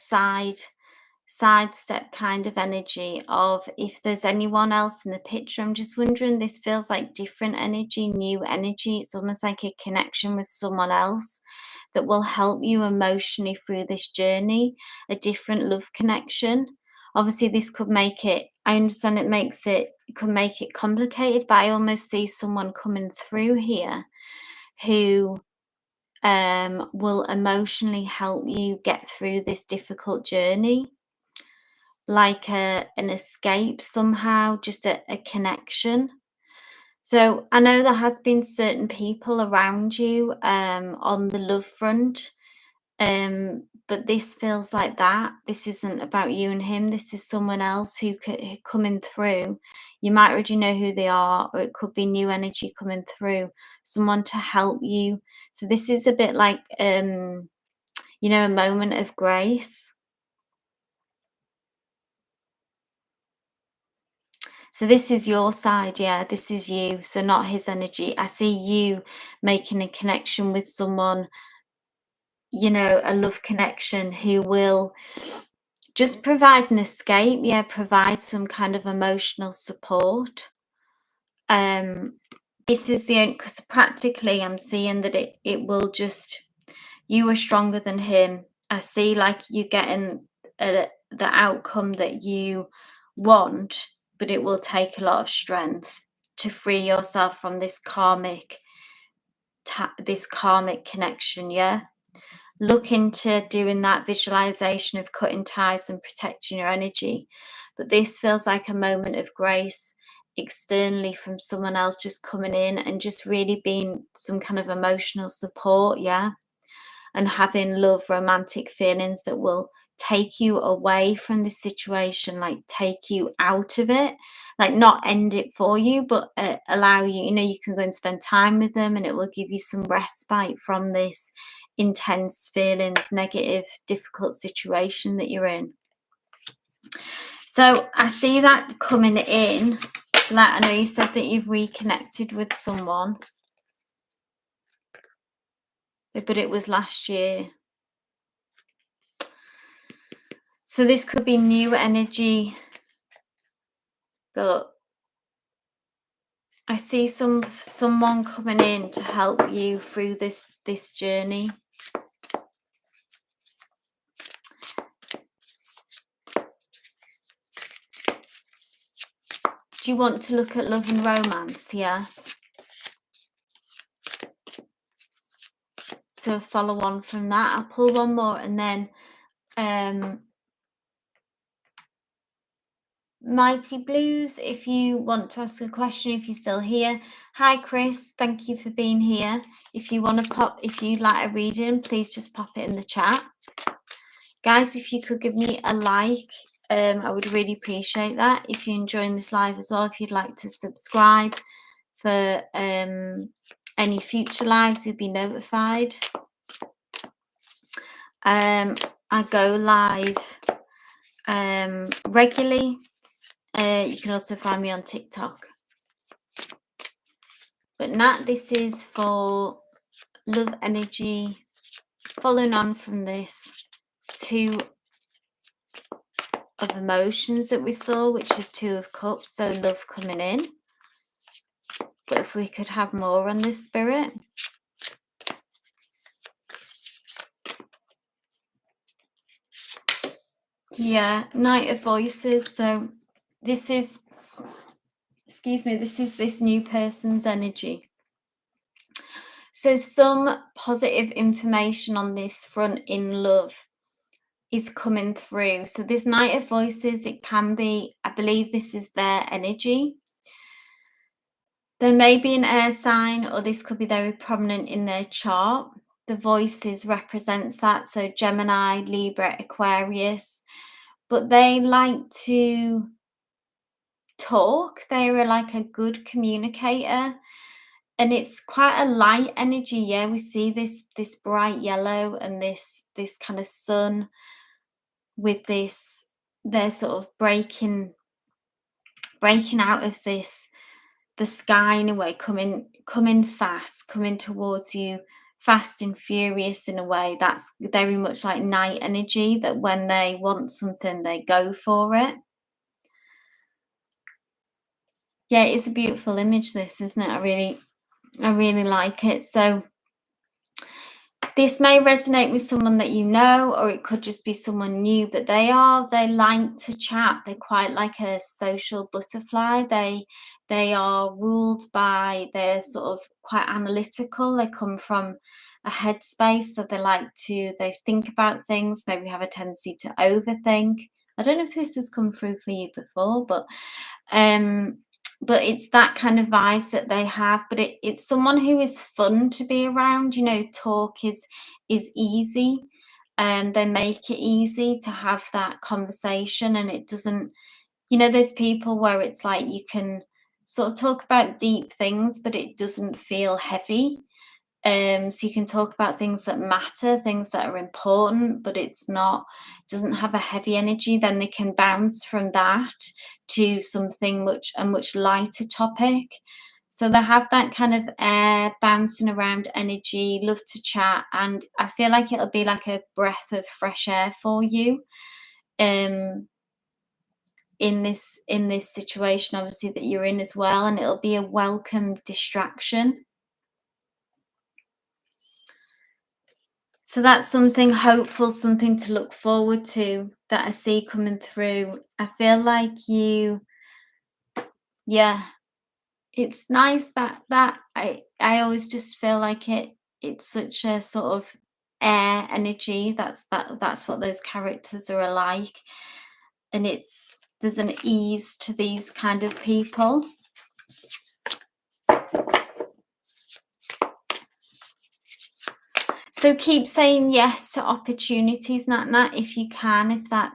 sidestep kind of energy of, if there's anyone else in the picture. I'm just wondering, this feels like different energy, new energy. It's almost like a connection with someone else that will help you emotionally through this journey, a different love connection. Obviously this could make it, I understand it could make it complicated, but I almost see someone coming through here who will emotionally help you get through this difficult journey, like an escape somehow, just a connection. So I know there has been certain people around you on the love front, but this feels like that. This isn't about you and him. This is someone else who coming through. You might already know who they are, or it could be new energy coming through, someone to help you. So this is a bit like, you know, a moment of grace. So this is your side, yeah, this is you, so not his energy. I see you making a connection with someone, you know, a love connection, who will just provide an escape, yeah, provide some kind of emotional support. This is the only, because practically I'm seeing that it will just, you are stronger than him. I see like you getting the outcome that you want, but it will take a lot of strength to free yourself from this karmic connection. Yeah, look into doing that visualization of cutting ties and protecting your energy. But this feels like a moment of grace externally from someone else just coming in and just really being some kind of emotional support. Yeah, and having love, romantic feelings that will take you away from the situation, like take you out of it, like not end it for you, but allow you, you know, you can go and spend time with them, and it will give you some respite from this intense feelings, negative, difficult situation that you're in. So I see that coming in. Like, I know you said that you've reconnected with someone, but it was last year. So this could be new energy, but I see someone coming in to help you through this journey. Do you want to look at love and romance? Yeah. So follow on from that. I'll pull one more, and then Mighty Blues, if you want to ask a question, if you're still here. Hi, Chris. Thank you for being here. If you want to if you'd like a reading, please just pop it in the chat. Guys, if you could give me a like, I would really appreciate that. If you're enjoying this live as well, if you'd like to subscribe for any future lives, you'll be notified. I go live regularly. You can also find me on TikTok. But Nat, this is for love energy, following on from this, 2 of emotions that we saw, which is 2 of cups, so love coming in. But if we could have more on this, Spirit. Yeah, Knight of Voices. So this is, excuse me, this is this new person's energy. So some positive information on this front in love is coming through. So this Knight of Voices, it can be, I believe this is their energy. There may be an air sign, or this could be very prominent in their chart. The Voices represents that. So Gemini, Libra, Aquarius. But they like to talk. They are like a good communicator. And it's quite a light energy. Yeah, we see this bright yellow and this kind of sun with this, they're sort of breaking out of this, the sky in a way, coming fast, coming towards you, fast and furious in a way. That's very much like night energy, that when they want something, they go for it. Yeah, it's a beautiful image, this, isn't it? I really like it. So this may resonate with someone that you know, or it could just be someone new, but they like to chat. They're quite like a social butterfly. They are ruled by, they're sort of quite analytical. They come from a headspace that they think about things, maybe have a tendency to overthink. I don't know if this has come through for you before, but it's that kind of vibes that they have. But it's someone who is fun to be around. Talk is easy, and they make it easy to have that conversation, and it doesn't, there's people where it's like you can sort of talk about deep things, but it doesn't feel heavy. So you can talk about things that matter, things that are important, but doesn't have a heavy energy. Then they can bounce from that to something a much lighter topic. So they have that kind of air, bouncing around energy, love to chat, and I feel like it'll be like a breath of fresh air for you. In this situation, obviously, that you're in as well, and it'll be a welcome distraction. So that's something hopeful, something to look forward to that I see coming through. I feel like it's nice that I always just feel like it's such a sort of air energy. That's what those characters are like. And there's an ease to these kind of people. So keep saying yes to opportunities, Nat, if you can. I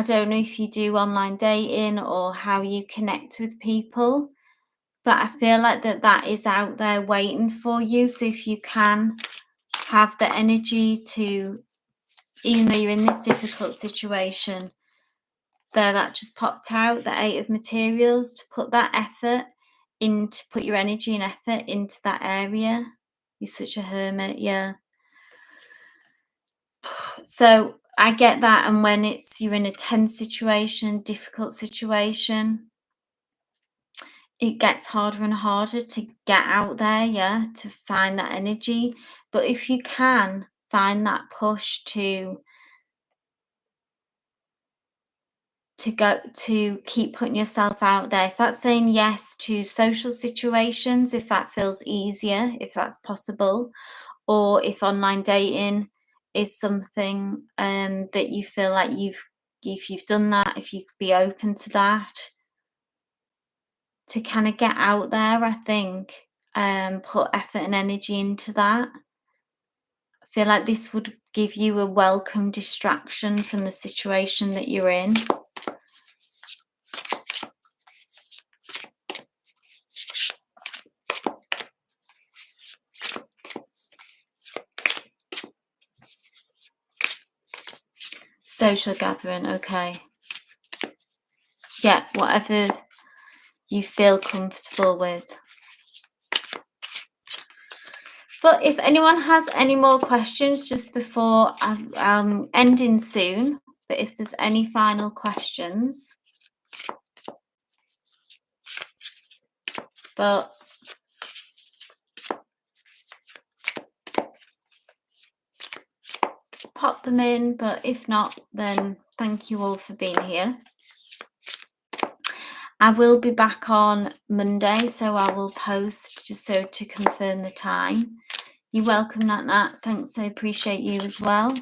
don't know if you do online dating or how you connect with people, but I feel like that is out there waiting for you. So if you can have the energy to, even though you're in this difficult situation, that just popped out, the 8 of materials, to put that effort in, to put your energy and effort into that area. You're such a hermit, yeah. So I get that. And when you're in a tense situation, difficult situation, it gets harder and harder to get out there, yeah, to find that energy. But if you can find that push to keep putting yourself out there, if that's saying yes to social situations, if that feels easier, if that's possible, or if online dating is something that you feel like if you've done that, if you could be open to that, to kind of get out there, I think, put effort and energy into that. I feel like this would give you a welcome distraction from the situation that you're in. Social gathering, okay. Yeah, whatever you feel comfortable with. But if anyone has any more questions just before I'm ending soon, but if there's any final questions, but pop them in, but if not, then thank you all for being here. I will be back on Monday, so I will post just so to confirm the time. You're welcome, Nat. Thanks, I appreciate you as well.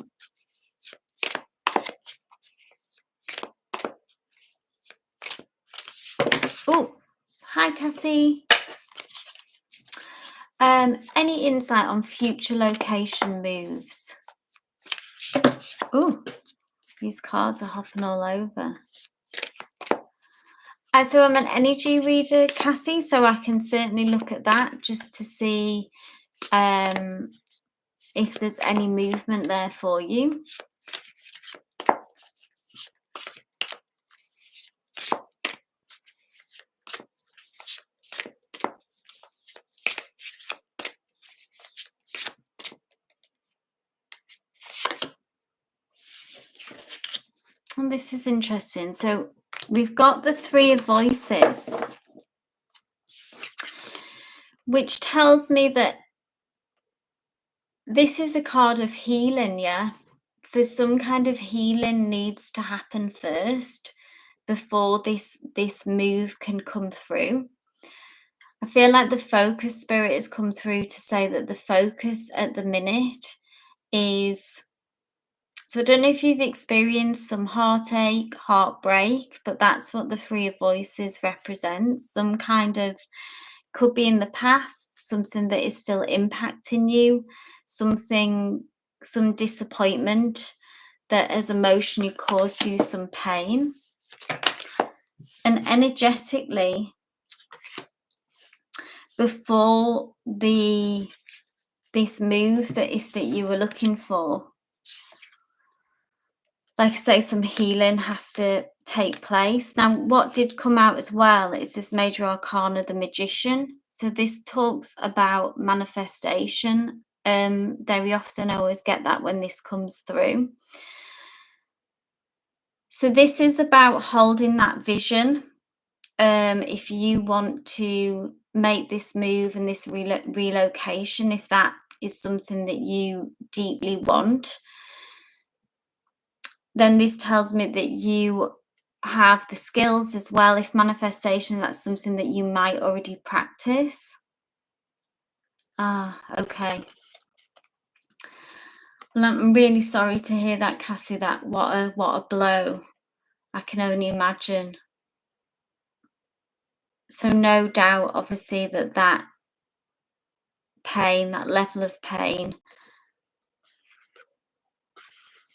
Oh, hi, Cassie. Any insight on future location moves? Oh, these cards are hopping all over. So I'm an energy reader, Cassie, so I can certainly look at that just to see if there's any movement there for you. And this is interesting. So we've got the Three of Voices, which tells me that this is a card of healing, yeah? So some kind of healing needs to happen first before this move can come through. I feel like the focus spirit has come through to say that the focus at the minute is, so I don't know if you've experienced some heartache, heartbreak, but that's what the Three of Voices represents. Some kind of, could be in the past, something that is still impacting you, something, some disappointment that has emotionally caused you some pain. And energetically, before this move that you were looking for, like I say, some healing has to take place. Now, what did come out as well is this major arcana, the Magician. So this talks about manifestation. Very often I always get that when this comes through. So this is about holding that vision. If you want to make this move and this relocation, if that is something that you deeply want, then this tells me that you have the skills as well. If manifestation, that's something that you might already practice. Okay. Well, I'm really sorry to hear that, Cassie. That what a blow. I can only imagine. So no doubt, obviously, that pain, that level of pain,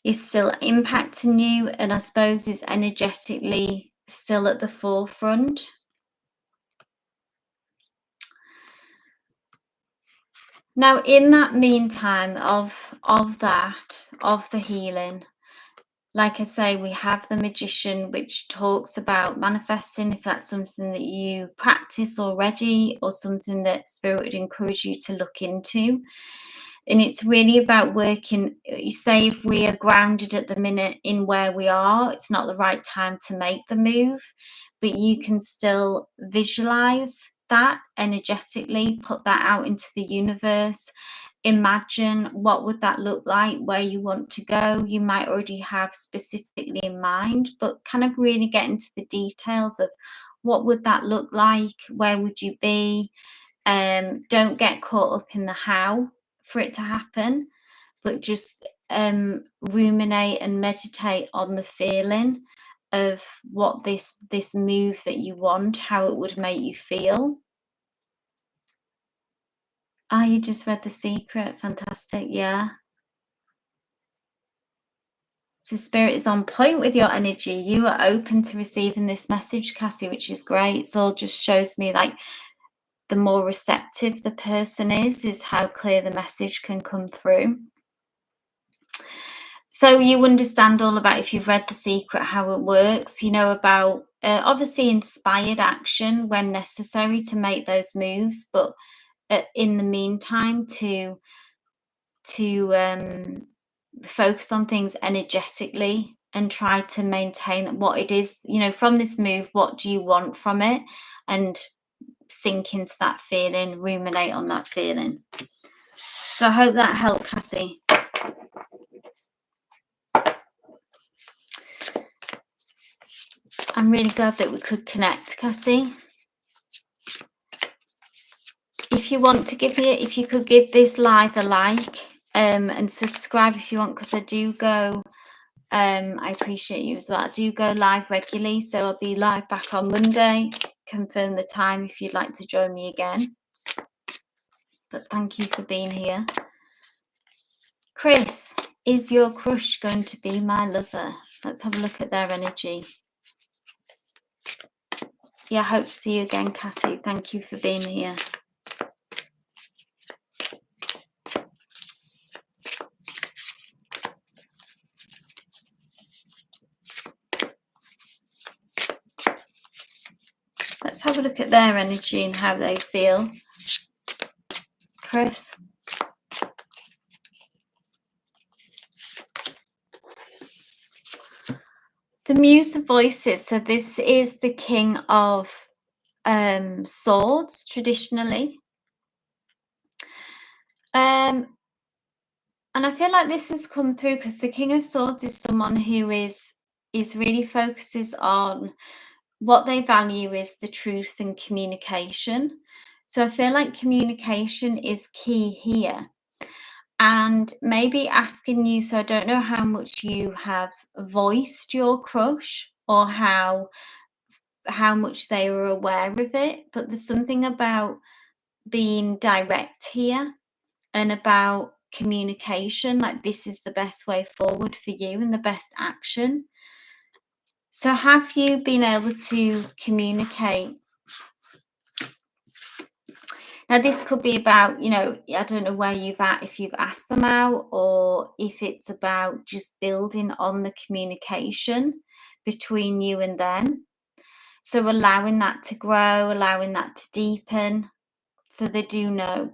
is still impacting you, and I suppose is energetically still at the forefront. Now, in that meantime of the healing, like I say, we have the Magician, which talks about manifesting, if that's something that you practice already or something that Spirit would encourage you to look into. And it's really about working. You say if we are grounded at the minute in where we are, it's not the right time to make the move, but you can still visualize that energetically, put that out into the universe. Imagine what would that look like, where you want to go. You might already have specifically in mind, but kind of really get into the details of what would that look like, where would you be. Don't get caught up in the how for it to happen, but just ruminate and meditate on the feeling of what this move that you want, how it would make you feel. Ah, you just read The Secret. Fantastic. Yeah. So Spirit is on point with your energy. You are open to receiving this message, Cassie, which is great. It all just shows me like the more receptive the person is how clear the message can come through. So you understand all about, if you've read The Secret, how it works, you know about obviously inspired action when necessary to make those moves, but in the meantime to focus on things energetically and try to maintain what it is, you know, from this move, what do you want from it, and sink into that feeling, ruminate on that feeling. So I hope that helped, Cassie. I'm really glad that we could connect, Cassie. If you want to give me, if you could give this live a like and subscribe if you want, because I do go, I appreciate you as well. I do go live regularly, so I'll be live back on Monday. Confirm the time if you'd like to join me again. But thank you for being here. Chris, is your crush going to be my lover? Let's have a look at their energy. Yeah, I hope to see you again, Cassie. Thank you for being here. Let's have a look at their energy and how they feel. Chris. The Muse of Voices. So this is the King of Swords, traditionally. And I feel like this has come through because the King of Swords is someone who is really focuses on what they value is the truth and communication. So I feel like communication is key here. And maybe asking you, so I don't know how much you have voiced your crush or how much they were aware of it, but there's something about being direct here and about communication, like this is the best way forward for you and the best action. So have you been able to communicate? Now this could be about, you know, I don't know where you've at, if you've asked them out, or if it's about just building on the communication between you and them. So allowing that to grow, allowing that to deepen, so they do know.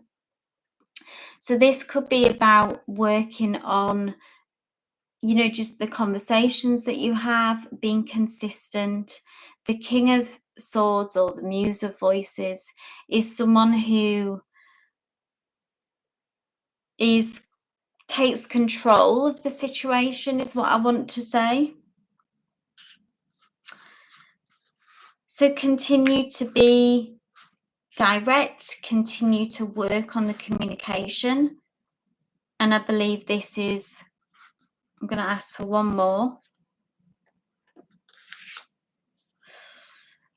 So this could be about working on, you know, just the conversations that you have, being consistent. The King of Swords, or the Muse of Voices, is someone who takes control of the situation, is what I want to say. So continue to be direct, continue to work on the communication. And I believe this is, I'm going to ask for one more.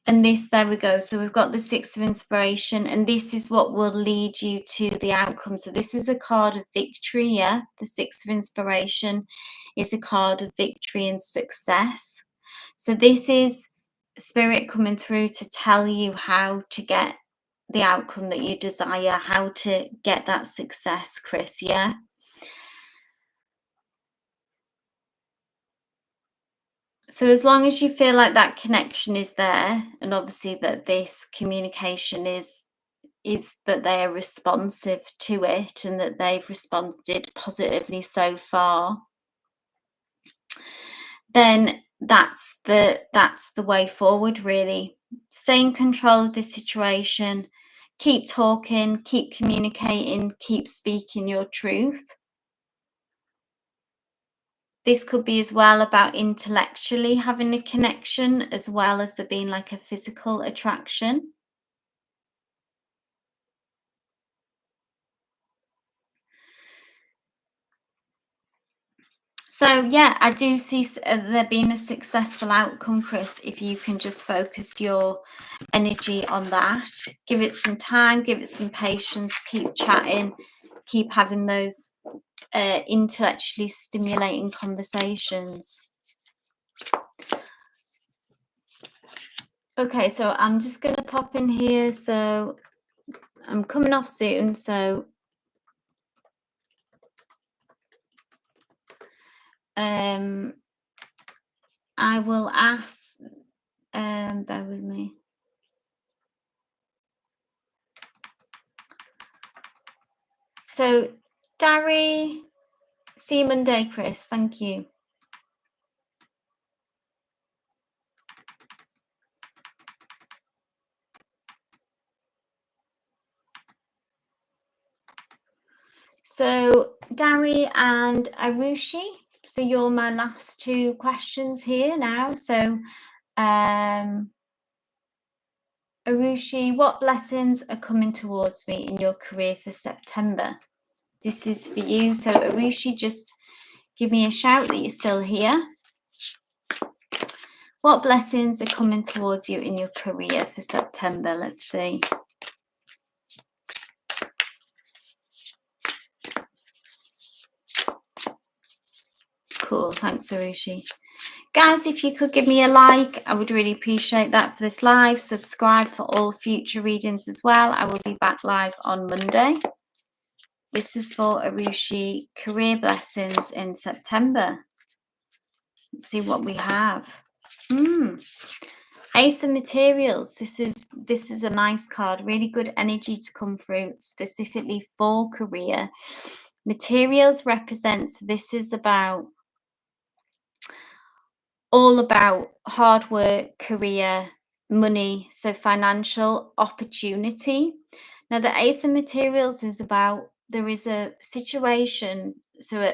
And this, there we go. So we've got the Six of Inspiration, and this is what will lead you to the outcome. So this is a card of victory, yeah? The Six of Inspiration is a card of victory and success. So this is Spirit coming through to tell you how to get the outcome that you desire, how to get that success, Chris, yeah? So as long as you feel like that connection is there, and obviously that this communication is that they are responsive to it and that they've responded positively so far, then that's the way forward, really. Stay in control of the situation, keep talking, keep communicating, keep speaking your truth. This could be as well about intellectually having a connection, as well as there being like a physical attraction. So yeah, I do see there being a successful outcome, Chris, if you can just focus your energy on that. Give it some time, give it some patience, keep chatting, keep having those intellectually stimulating conversations. Okay, so I'm just going to pop in here. So I'm coming off soon, so I will ask, bear with me. So, Darry, see you Monday, Chris. Thank you. So, Darry and Arushi, so you're my last two questions here now. So, Arushi, what blessings are coming towards me in your career for September? This is for you. So, Arushi, just give me a shout that you're still here. What blessings are coming towards you in your career for September? Let's see. Cool. Thanks, Arushi. Guys, if you could give me a like, I would really appreciate that for this live. Subscribe for all future readings as well. I will be back live on Monday. This is for Arushi, career blessings in September. Let's see what we have. Ace of Materials. This is a nice card. Really good energy to come through, specifically for career. Materials represents, this is about all about hard work, career, money, so financial opportunity. Now, the Ace of Materials is about, there is a situation, so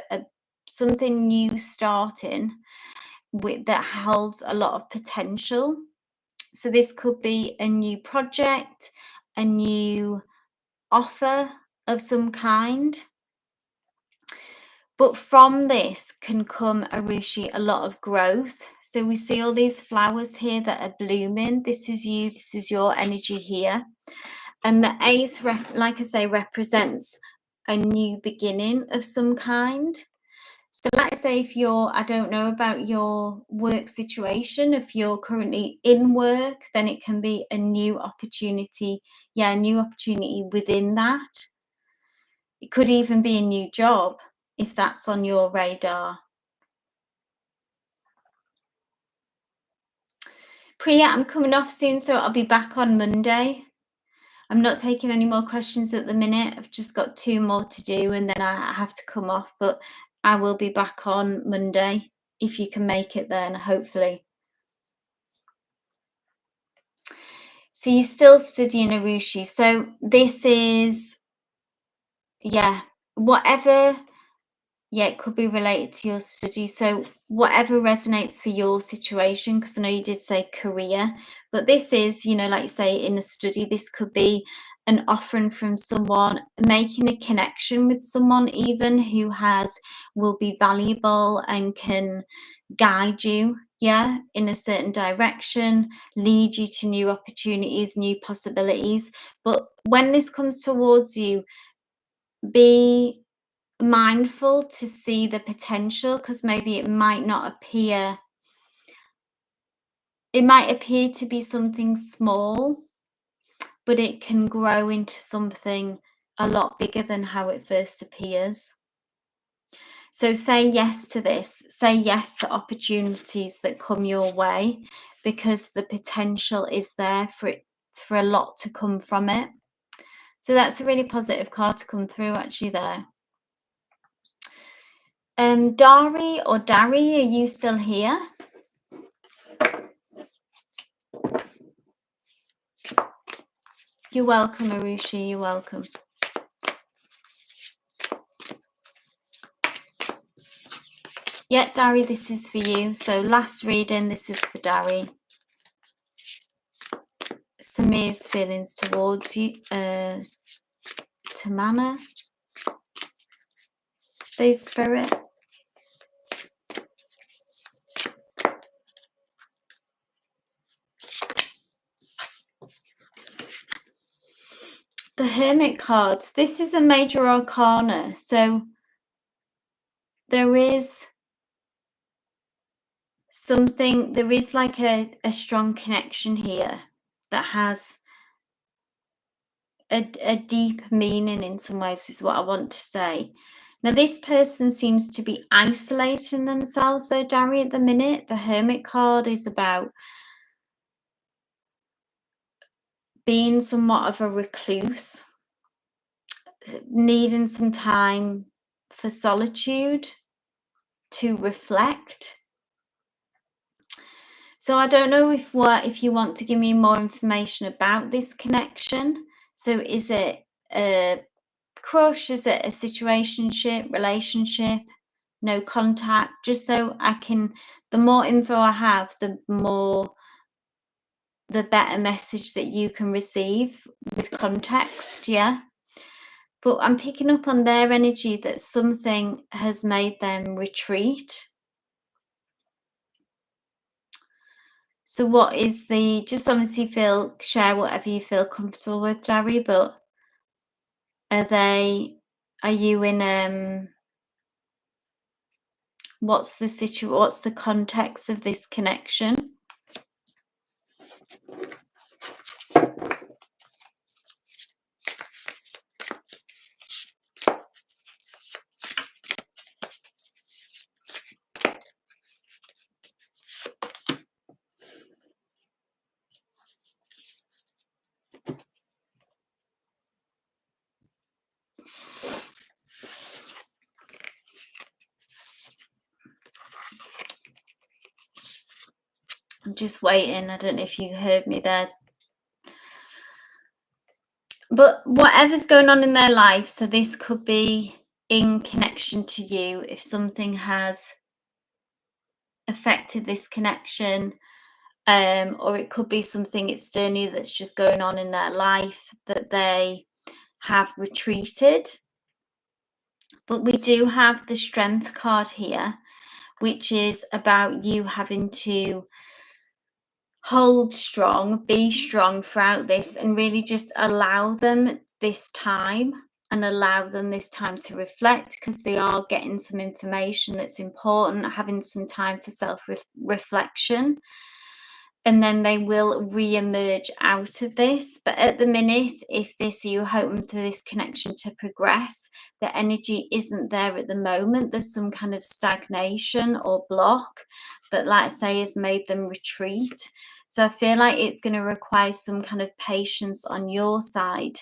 something new starting that holds a lot of potential. So this could be a new project, a new offer of some kind. But from this can come, Arushi, a lot of growth. So we see all these flowers here that are blooming. This is you, this is your energy here. And the ace, like I say, represents a new beginning of some kind. So let's say if you're, I don't know about your work situation, if you're currently in work, then it can be a new opportunity. Yeah, a new opportunity within that. It could even be a new job if that's on your radar. Priya, I'm coming off soon, so I'll be back on Monday. I'm not taking any more questions at the minute. I've just got 2 more to do and then I have to come off, but I will be back on Monday if you can make it then, hopefully. So you're still studying, Arushi. So this is, yeah, whatever, yeah, it could be related to your study. So whatever resonates for your situation, because I know you did say career, but this is, you know, like you say, in a study, this could be an offering from someone, making a connection with someone even who will be valuable and can guide you, yeah, in a certain direction, lead you to new opportunities, new possibilities. But when this comes towards you, be mindful to see the potential, because maybe it might appear to be something small, but it can grow into something a lot bigger than how it first appears. So say yes to this, say yes to opportunities that come your way, because the potential is there for a lot to come from it. So that's a really positive card to come through actually there. Dari, are you still here? You're welcome, Arushi, you're welcome. Yeah, Dari, this is for you. So last reading, this is for Dari. Samir's feelings towards you. Tamana, please, Spirit. The Hermit card. This is a major arcana, so there is something, there is like a strong connection here that has a deep meaning in some ways, is what I want to say. Now, this person seems to be isolating themselves though, Dari, at the minute. The Hermit card is about being somewhat of a recluse, needing some time for solitude, to reflect. So I don't know if you want to give me more information about this connection. So is it a crush? Is it a situationship, relationship? No contact? Just so I can, the more info I have, the better message that you can receive with context, yeah? But I'm picking up on their energy that something has made them retreat. So what is the, just obviously share whatever you feel comfortable with, Dari, but are you in, what's the context of this connection? I'm just waiting. I don't know if you heard me there. But whatever's going on in their life, so this could be in connection to you, if something has affected this connection, or it could be something externally that's just going on in their life that they have retreated. But we do have the Strength card here, which is about you having to hold strong, be strong throughout this, and really just allow them this time to reflect, because they are getting some information that's important, having some time for self-reflection, and then they will re-emerge out of this. But at the minute, if you're hoping for this connection to progress, the energy isn't there at the moment. There's some kind of stagnation or block that, like I say, has made them retreat. So I feel like it's going to require some kind of patience on your side,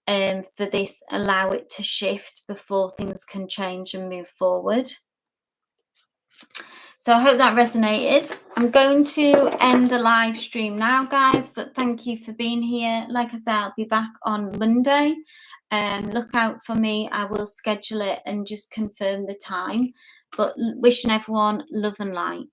for this, allow it to shift before things can change and move forward. So I hope that resonated. I'm going to end the live stream now, guys, but thank you for being here. Like I said, I'll be back on Monday. Look out for me. I will schedule it and just confirm the time. But wishing everyone love and light.